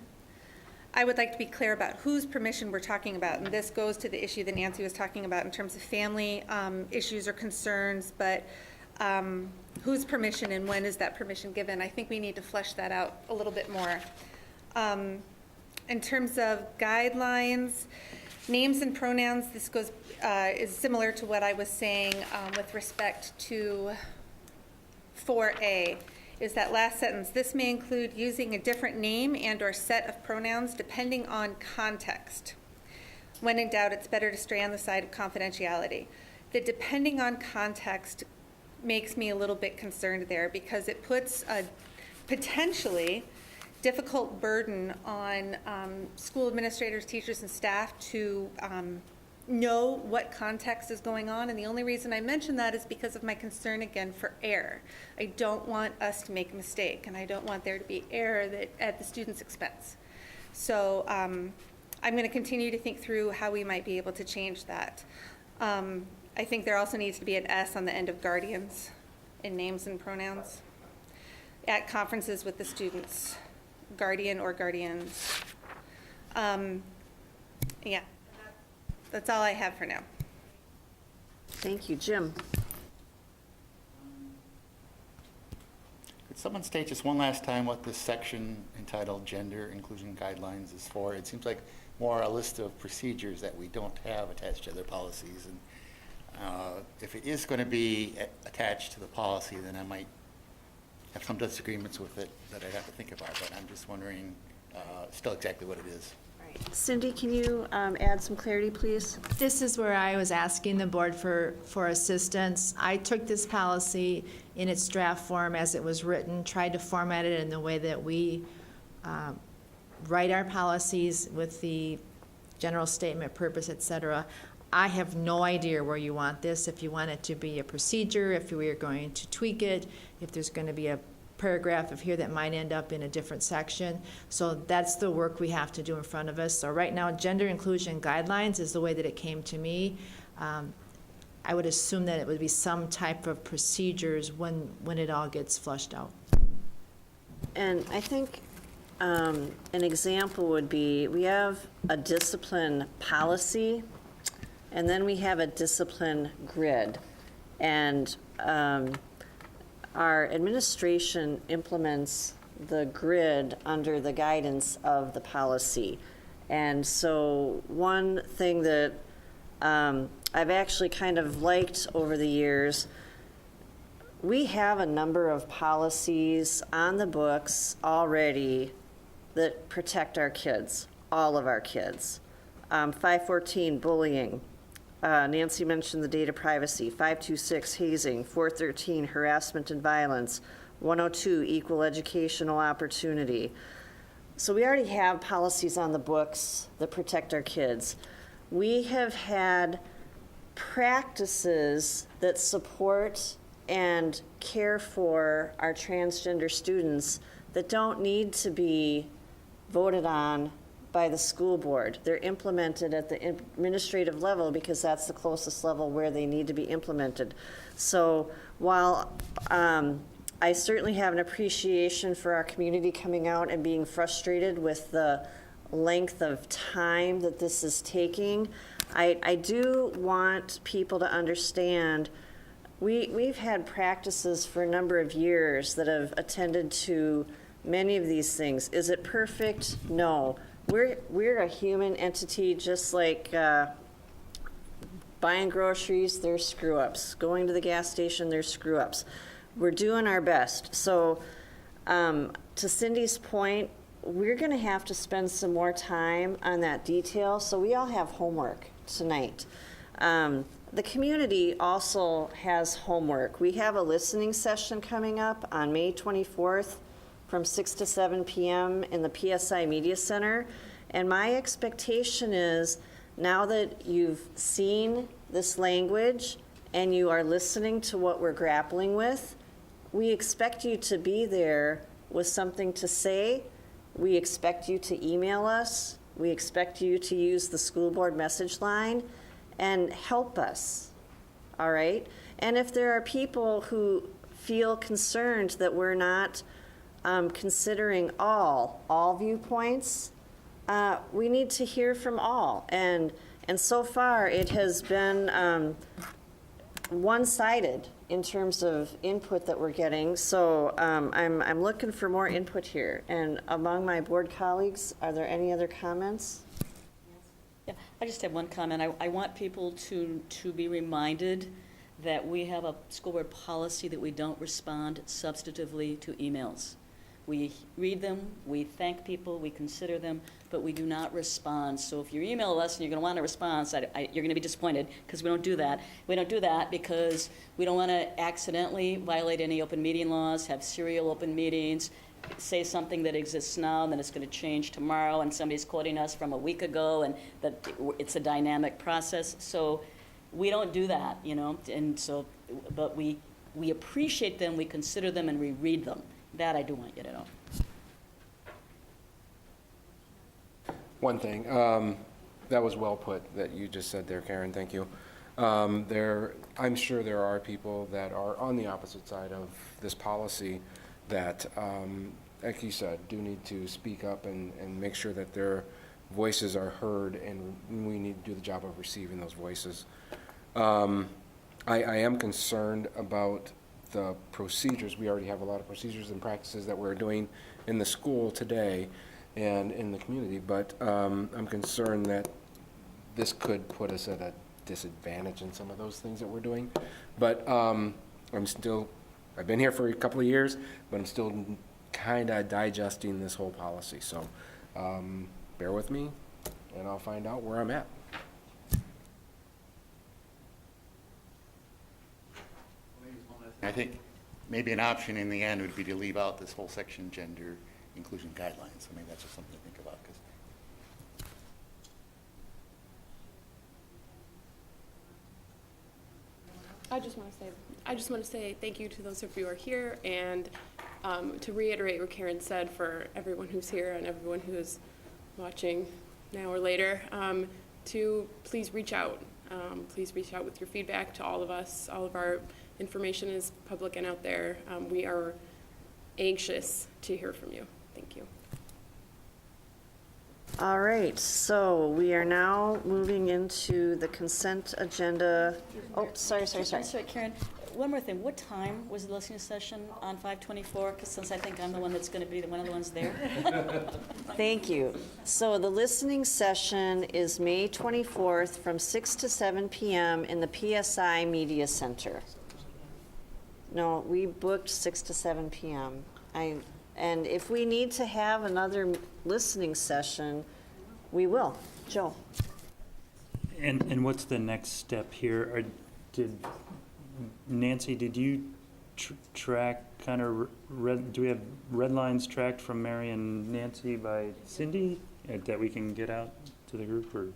I would like to be clear about whose permission we're talking about, and this goes to the issue that Nancy was talking about in terms of family issues or concerns, but whose permission and when is that permission given? I think we need to flesh that out a little bit more. In terms of guidelines, names and pronouns, this goes is similar to what I was saying with respect to 4A, is that last sentence. This may include using a different name and or set of pronouns depending on context. When in doubt, it's better to stray on the side of confidentiality. The depending on context makes me a little bit concerned there, because it puts a potentially difficult burden on school administrators, teachers, and staff to know what context is going on. And the only reason I mention that is because of my concern, again, for error. I don't want us to make a mistake, and I don't want there to be error at the student's expense. So I'm going to continue to think through how we might be able to change that. I think there also needs to be an S on the end of guardians in names and pronouns at conferences with the students, guardian or guardians. Yeah, that's all I have for now. Thank you. Jim? Could someone state just one last time what this section entitled Gender Inclusion Guidelines is for? It seems like more a list of procedures that we don't have attached to other policies. And if it is going to be attached to the policy, then I might have some disagreements with it that I'd have to think about. But I'm just wondering still exactly what it is. Cindy, can you add some clarity, please? This is where I was asking the board for assistance. I took this policy in its draft form as it was written, tried to format it in the way that we write our policies with the general statement, purpose, et cetera. I have no idea where you want this, if you want it to be a procedure, if we are going to tweak it, if there's going to be a paragraph of here that might end up in a different section. So that's the work we have to do in front of us. So right now, gender inclusion guidelines is the way that it came to me. I would assume that it would be some type of procedures when it all gets flushed out. And I think an example would be, we have a discipline policy, and then we have a discipline grid. And our administration implements the grid under the guidance of the policy. And so one thing that I've actually kind of liked over the years, we have a number of policies on the books already that protect our kids, all of our kids. 514, bullying. Nancy mentioned the data privacy. 526, hazing. 413, harassment and violence. 102, equal educational opportunity. So we already have policies on the books that protect our kids. We have had practices that support and care for our transgender students that don't need to be voted on by the school board. They're implemented at the administrative level because that's the closest level where they need to be implemented. So while I certainly have an appreciation for our community coming out and being frustrated with the length of time that this is taking, I do want people to understand we've had practices for a number of years that have attended to many of these things. Is it perfect? No. We're a human entity, just like buying groceries, there's screw-ups. Going to the gas station, there's screw-ups. We're doing our best. So to Cindy's point, we're going to have to spend some more time on that detail. So we all have homework tonight. The community also has homework. We have a listening session coming up on May 24th from 6 to 7 p.m. in the PSI Media Center. And my expectation is, now that you've seen this language and you are listening to what we're grappling with, we expect you to be there with something to say. We expect you to email us. We expect you to use the school board message line and help us, all right? And if there are people who feel concerned that we're not considering all viewpoints, we need to hear from all. And so far, it has been one-sided in terms of input that we're getting. So I'm looking for more input here. And among my board colleagues, are there any other comments? Yeah, I just have one comment. I want people to be reminded that we have a school board policy that we don't respond substantively to emails. We read them, we thank people, we consider them, but we do not respond. So if you email us and you're going to want a response, you're going to be disappointed because we don't do that. We don't do that because we don't want to accidentally violate any open meeting laws, have serial open meetings, say something that exists now and then it's going to change tomorrow and somebody's quoting us from a week ago and that it's a dynamic process. So we don't do that, you know, and so, but we appreciate them, we consider them, and we read them. That I do want you to know. One thing, that was well put that you just said there, Karen, thank you. I'm sure there are people that are on the opposite side of this policy that, like you said, do need to speak up and make sure that their voices are heard, and we need to do the job of receiving those voices. I am concerned about the procedures. We already have a lot of procedures and practices that we're doing in the school today and in the community, but I'm concerned that this could put us at a disadvantage in some of those things that we're doing. But I've been here for a couple of years, but I'm still kind of digesting this whole policy. So bear with me, and I'll find out where I'm at. I think maybe an option in the end would be to leave out this whole section, gender inclusion guidelines. So maybe that's just something to think about. I just want to say thank you to those of you who are here, and to reiterate what Karen said for everyone who's here and everyone who is watching now or later, to please reach out. Please reach out with your feedback to all of us. All of our information is public and out there. We are anxious to hear from you. Thank you. All right, so we are now moving into the consent agenda. Oh, sorry. Sorry, Karen. One more thing. What time was the listening session on 5/24? Because since I think I'm the one that's going to be one of the ones there. Thank you. So the listening session is May 24th from 6 to 7 p.m. in the PSI Media Center. No, we booked 6 to 7 p.m. And if we need to have another listening session, we will. Joe? And what's the next step here? Nancy, did you track kind of, do we have red lines tracked from Mary and Nancy by Cindy that we can get out to the group, or?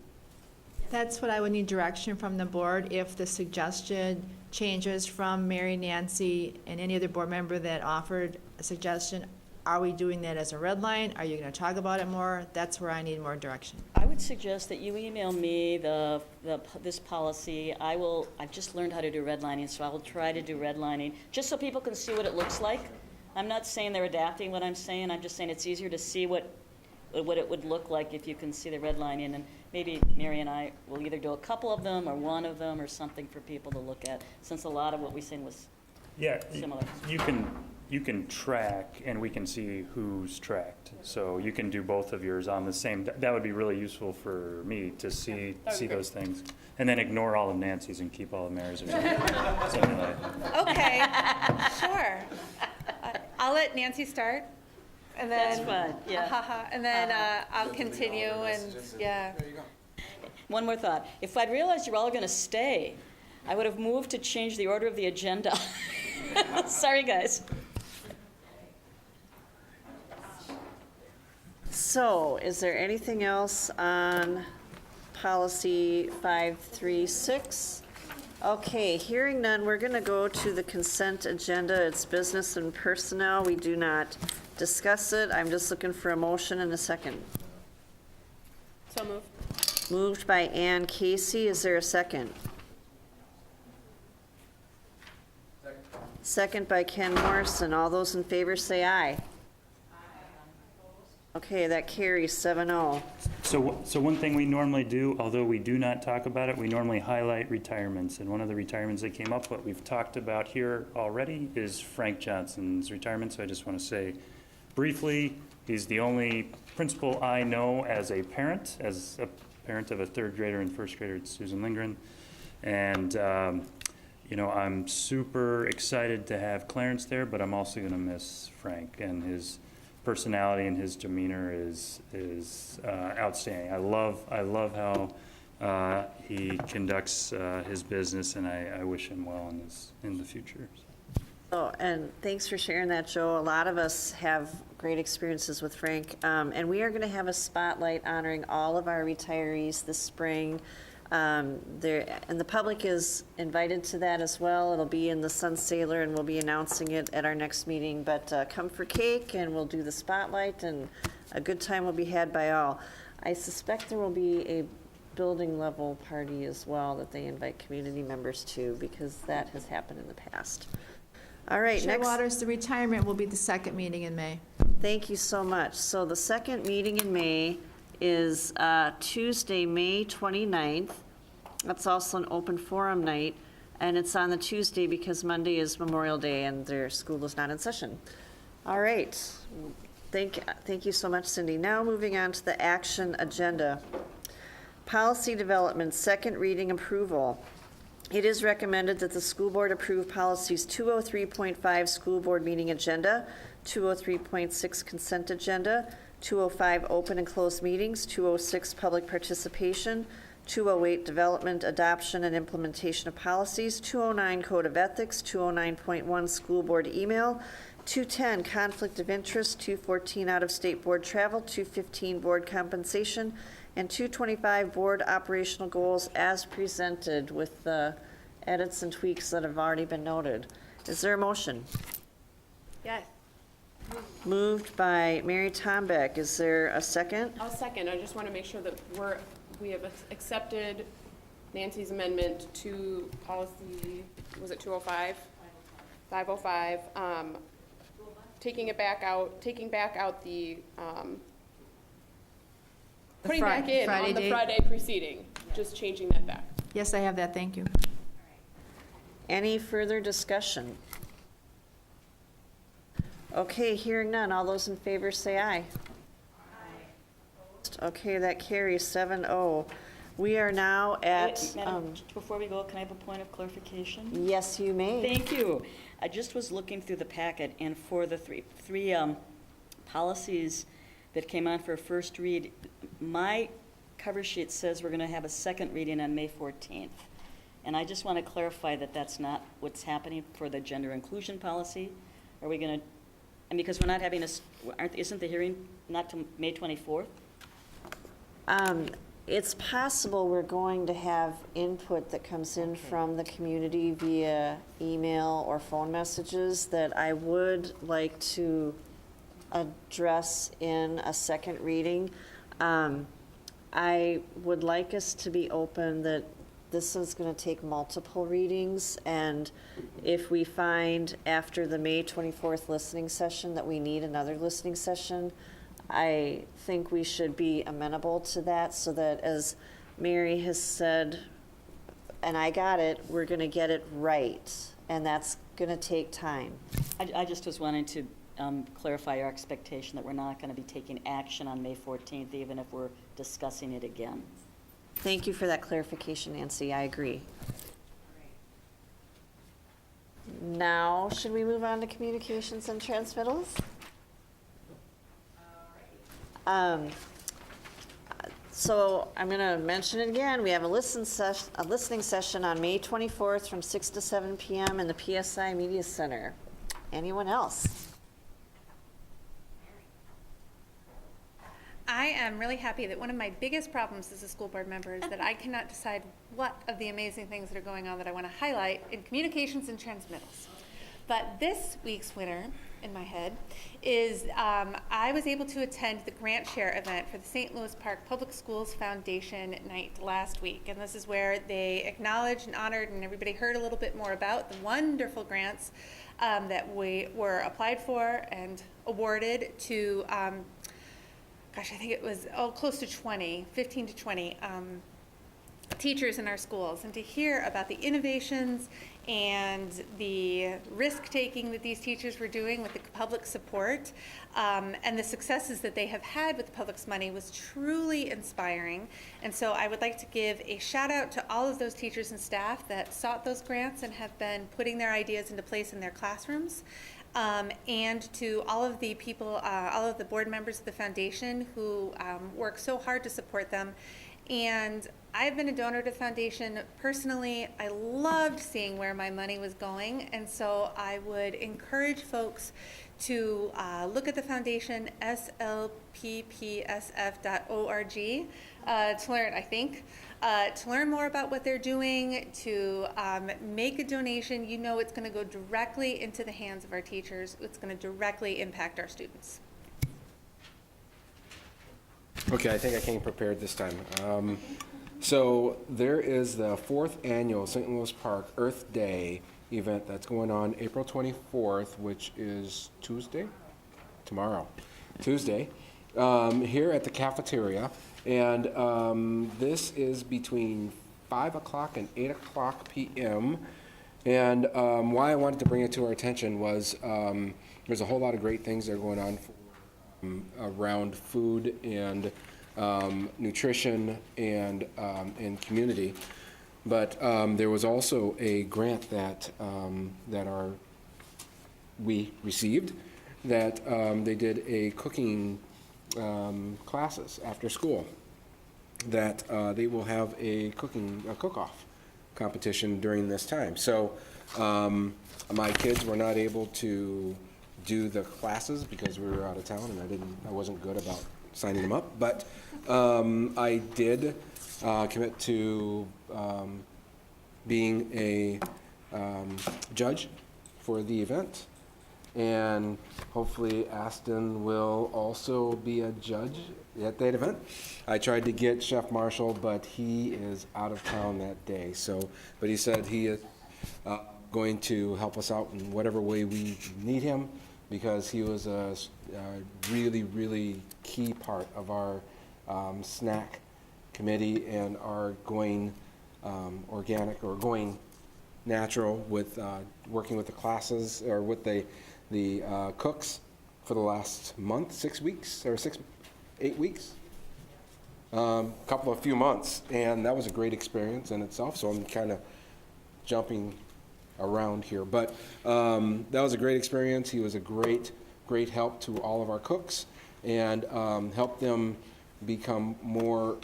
That's what I would need direction from the board. If the suggested changes from Mary, Nancy, and any other board member that offered a suggestion, are we doing that as a red line? Are you going to talk about it more? That's where I need more direction. I would suggest that you email me this policy. I've just learned how to do redlining, so I will try to do redlining, just so people can see what it looks like. I'm not saying they're adapting what I'm saying, I'm just saying it's easier to see what it would look like if you can see the redlining, and maybe Mary and I will either do a couple of them or one of them or something for people to look at, since a lot of what we seen was similar. You can track, and we can see who's tracked. So you can do both of yours on the same. That would be really useful for me to see those things, and then ignore all of Nancy's and keep all of Mary's or something like that. Okay, sure. I'll let Nancy start, and then. That's fine, yeah. And then I'll continue, and, yeah. One more thought. If I'd realized you were all going to stay, I would have moved to change the order of the agenda. Sorry, guys. So, is there anything else on policy 536? Okay, hearing none, we're going to go to the consent agenda. It's business and personnel. We do not discuss it. I'm just looking for a motion and a second. So moved. Moved by Ann Casey. Is there a second? Second by Ken Morrison. All those in favor say aye. Okay, that carries 7-0. So one thing we normally do, although we do not talk about it, we normally highlight retirements. And one of the retirements that came up, what we've talked about here already, is Frank Johnson's retirement. So I just want to say briefly, he's the only principal I know as a parent of a third grader and first grader. It's Susan Lindgren. And you know, I'm super excited to have Clarence there, but I'm also going to miss Frank, and his personality and his demeanor is outstanding. I love how he conducts his business, and I wish him well in the future. Oh, and thanks for sharing that, Joe. A lot of us have great experiences with Frank, and we are going to have a spotlight honoring all of our retirees this spring. And the public is invited to that as well. It'll be in the Sun Sailor, and we'll be announcing it at our next meeting. But come for cake, and we'll do the spotlight, and a good time will be had by all. I suspect there will be a building level party as well that they invite community members to, because that has happened in the past. All right, Chair next. Waters, the retirement will be the second meeting in May. Thank you so much. So the second meeting in May is Tuesday, May 29th. That's also an open forum night, and it's on the Tuesday because Monday is Memorial Day and their school is not in session. All right. Thank you so much, Cindy. Now moving on to the action agenda. Policy development, second reading approval. It is recommended that the school board approve policies 203.5 school board meeting agenda, 203.6 consent agenda, 205 open and closed meetings, 206 public participation, 208 development, adoption, and implementation of policies, 209 code of ethics, 209.1 school board email, 210 conflict of interest, 214 out-of-state board travel, 215 board compensation, and 225 board operational goals as presented with the edits and tweaks that have already been noted. Is there a motion? Yes. Moved by Mary Tombeck. Is there a second? I'll second. I just want to make sure that we have accepted Nancy's amendment to policy, was it 205? 505. Taking back out the, putting back in Friday on the date? Friday preceding, just changing that back. Yes, I have that, thank you. Any further discussion? Okay, hearing none. All those in favor say aye. Okay, that carries 7-0. We are now at... Madam, before we go, can I have a point of clarification? Yes, you may. Thank you. I just was looking through the packet, and for the three policies that came on for a first read, my cover sheet says we're going to have a second reading on May 14th. And I just want to clarify that that's not what's happening for the gender inclusion policy. Are we going to, and because we're not having isn't the hearing not till May 24th? It's possible we're going to have input that comes in from the community via email or phone messages that I would like to address in a second reading. I would like us to be open that this is going to take multiple readings, and if we find after the May 24th listening session that we need another listening session, I think we should be amenable to that, so that, as Mary has said, and I got it, we're going to get it right, and that's going to take time. I just was wanting to clarify our expectation that we're not going to be taking action on May 14th, even if we're discussing it again. Thank you for that clarification, Nancy. I agree. Now, should we move on to communications and transmittals? So I'm going to mention it again. We have a listening session on May 24th from 6 to 7 p.m. in the PSI Media Center. Anyone else? I am really happy that one of my biggest problems as a school board member is that I cannot decide what of the amazing things that are going on that I want to highlight in communications and transmittals. But this week's winner, in my head, is I was able to attend the grant share event for the St. Louis Park Public Schools Foundation night last week. And this is where they acknowledged and honored, and everybody heard a little bit more about the wonderful grants that we were applied for and awarded to I think it was close to 15 to 20 teachers in our schools, and to hear about the innovations and the risk-taking that these teachers were doing with the public support and the successes that they have had with the public's money was truly inspiring. And so I would like to give a shout out to all of those teachers and staff that sought those grants and have been putting their ideas into place in their classrooms. And to all of the people, all of the board members of the foundation who work so hard to support them. And I've been a donor to the foundation personally. I loved seeing where my money was going, and so I would encourage folks to look at the foundation, slppsf.org, to learn more about what they're doing, to make a donation. You know it's going to go directly into the hands of our teachers. It's going to directly impact our students. Okay, I think I came prepared this time. So there is the 4th annual St. Louis Park Earth Day event that's going on April 24th, which is Tuesday, here at the cafeteria. And this is between 5 o'clock and 8 o'clock p.m. And why I wanted to bring it to our attention was there's a whole lot of great things that are going on around food and nutrition and community. But there was also a grant that we received that they did a cooking classes after school, that they will have a cook-off competition during this time. So my kids were not able to do the classes because we were out of town, and I wasn't good about signing them up, but I did commit to being a judge for the event, and hopefully Aston will also be a judge at that event. I tried to get Chef Marshall, but he is out of town that day. But he said he is going to help us out in whatever way we need him, because he was a really, really key part of our snack committee and our going organic or going natural with working with the classes or with the cooks for the last month, 6 weeks or 8 weeks, few months, and that was a great experience in itself. So I'm kind of jumping around here, but that was a great experience. He was a great help to all of our cooks and helped them become more,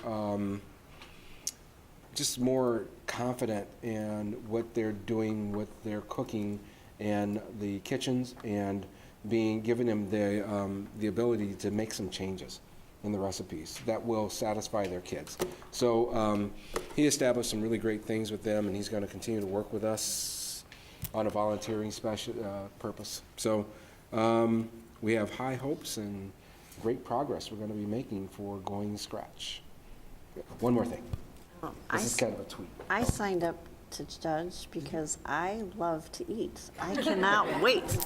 just more confident in what they're doing with their cooking and the kitchens, and giving them the ability to make some changes in the recipes that will satisfy their kids. So he established some really great things with them, and he's going to continue to work with us on a volunteering purpose. So we have high hopes and great progress we're going to be making for going scratch. One more thing. This is kind of a tweet. I signed up to judge because I love to eat. I cannot wait.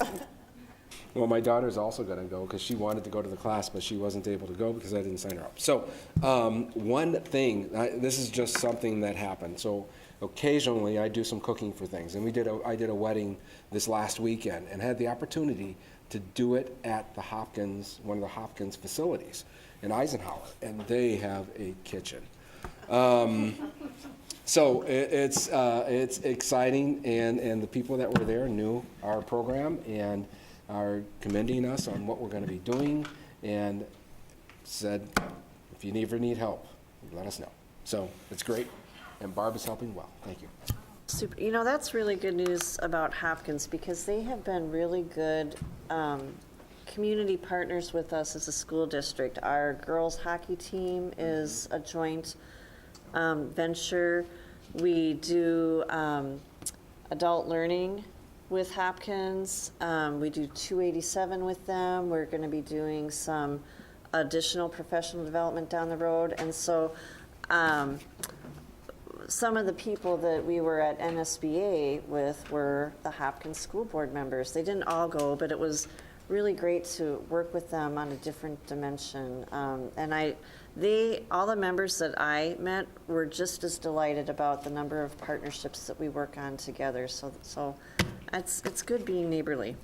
Well, my daughter's also going to go because she wanted to go to the class, but she wasn't able to go because I didn't sign her up. So one thing, this is just something that happened. So occasionally I do some cooking for things, and I did a wedding this last weekend and had the opportunity to do it at the Hopkins, one of the Hopkins facilities in Eisenhower, and they have a kitchen. So it's exciting, and the people that were there knew our program and are commending us on what we're going to be doing, and said, if you ever need help, let us know. So it's great, and Barb is helping well. Thank you. Super. You know, that's really good news about Hopkins, because they have been really good community partners with us as a school district. Our girls hockey team is a joint venture. We do adult learning with Hopkins. We do 287 with them. We're going to be doing some additional professional development down the road. And so some of the people that we were at MSBA with were the Hopkins school board members. They didn't all go, but it was really great to work with them on a different dimension. And all the members that I met were just as delighted about the number of partnerships that we work on together. So it's good being neighborly.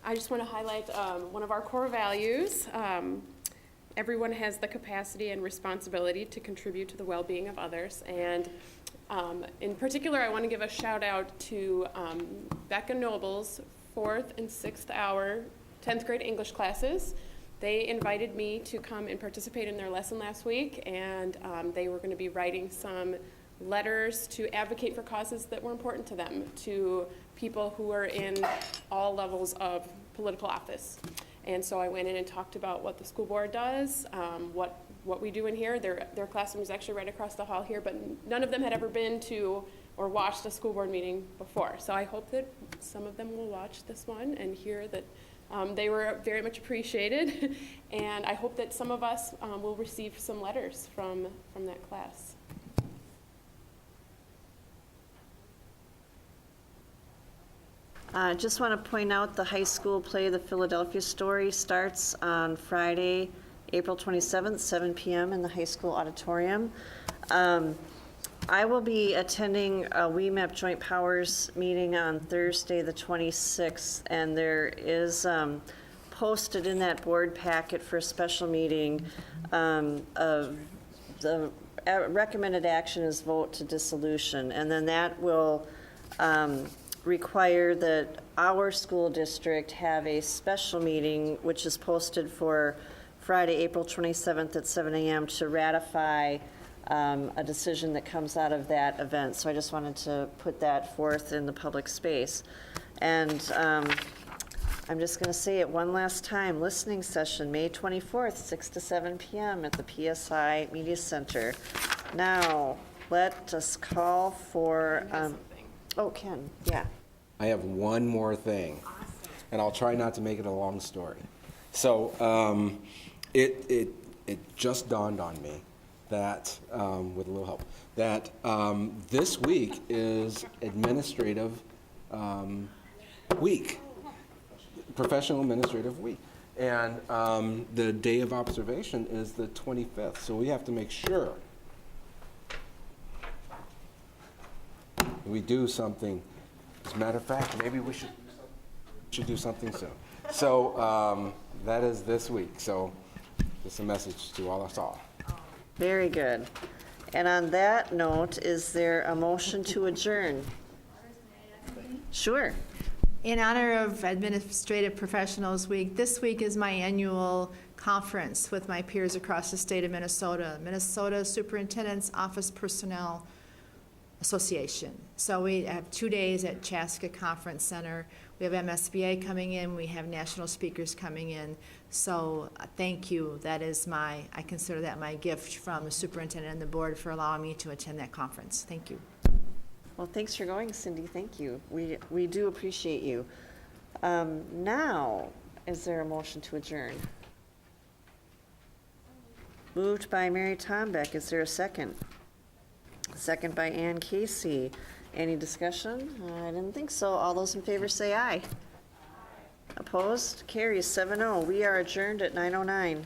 I just want to highlight one of our core values. Everyone has the capacity and responsibility to contribute to the well-being of others. And in particular, I want to give a shout out to Becca Noble's 4th and 6th hour 10th grade English classes. They invited me to come and participate in their lesson last week, and they were going to be writing some letters to advocate for causes that were important to them, to people who are in all levels of political office. And so I went in and talked about what the school board does, what we do in here. Their classroom is actually right across the hall here, but none of them had ever been to or watched a school board meeting before. So I hope that some of them will watch this one and hear that they were very much appreciated. And I hope that some of us will receive some letters from that class. I just want to point out the high school play, The Philadelphia Story, starts on Friday, April 27th, 7 p.m. in the high school auditorium. I will be attending a WEMAP Joint Powers meeting on Thursday, the 26th, and there is posted in that board packet for a special meeting of the recommended action is vote to dissolution, and then that will require that our school district have a special meeting, which is posted for Friday, April 27th at 7 a.m. to ratify a decision that comes out of that event. So I just wanted to put that forth in the public space. And I'm just going to say it one last time. Listening session, May 24th, 6 to 7 p.m. at the PSI Media Center. Now, let us call for... oh, Ken, yeah. I have one more thing, and I'll try not to make it a long story. So it just dawned on me that, with a little help, that this week is administrative week, professional administrative week. And the day of observation is the 25th, so we have to make sure we do something. As a matter of fact, maybe we should do something soon. So that is this week. So just a message to all us all. Very good. And on that note, is there a motion to adjourn? Sure. In honor of Administrative Professionals Week, this week is my annual conference with my peers across the state of Minnesota, Minnesota Superintendent's Office Personnel Association. So we have 2 days at Chaska Conference Center. We have MSBA coming in, we have national speakers coming in. So thank you. That is I consider that my gift from the superintendent and the board for allowing me to attend that conference. Thank you. Well, thanks for going, Cindy. Thank you. We do appreciate you. Now, is there a motion to adjourn? Moved by Mary Tombeck. Is there a second? Second by Ann Casey. Any discussion? I didn't think so. All those in favor say aye. Opposed? Carries 7-0. We are adjourned at 9:09.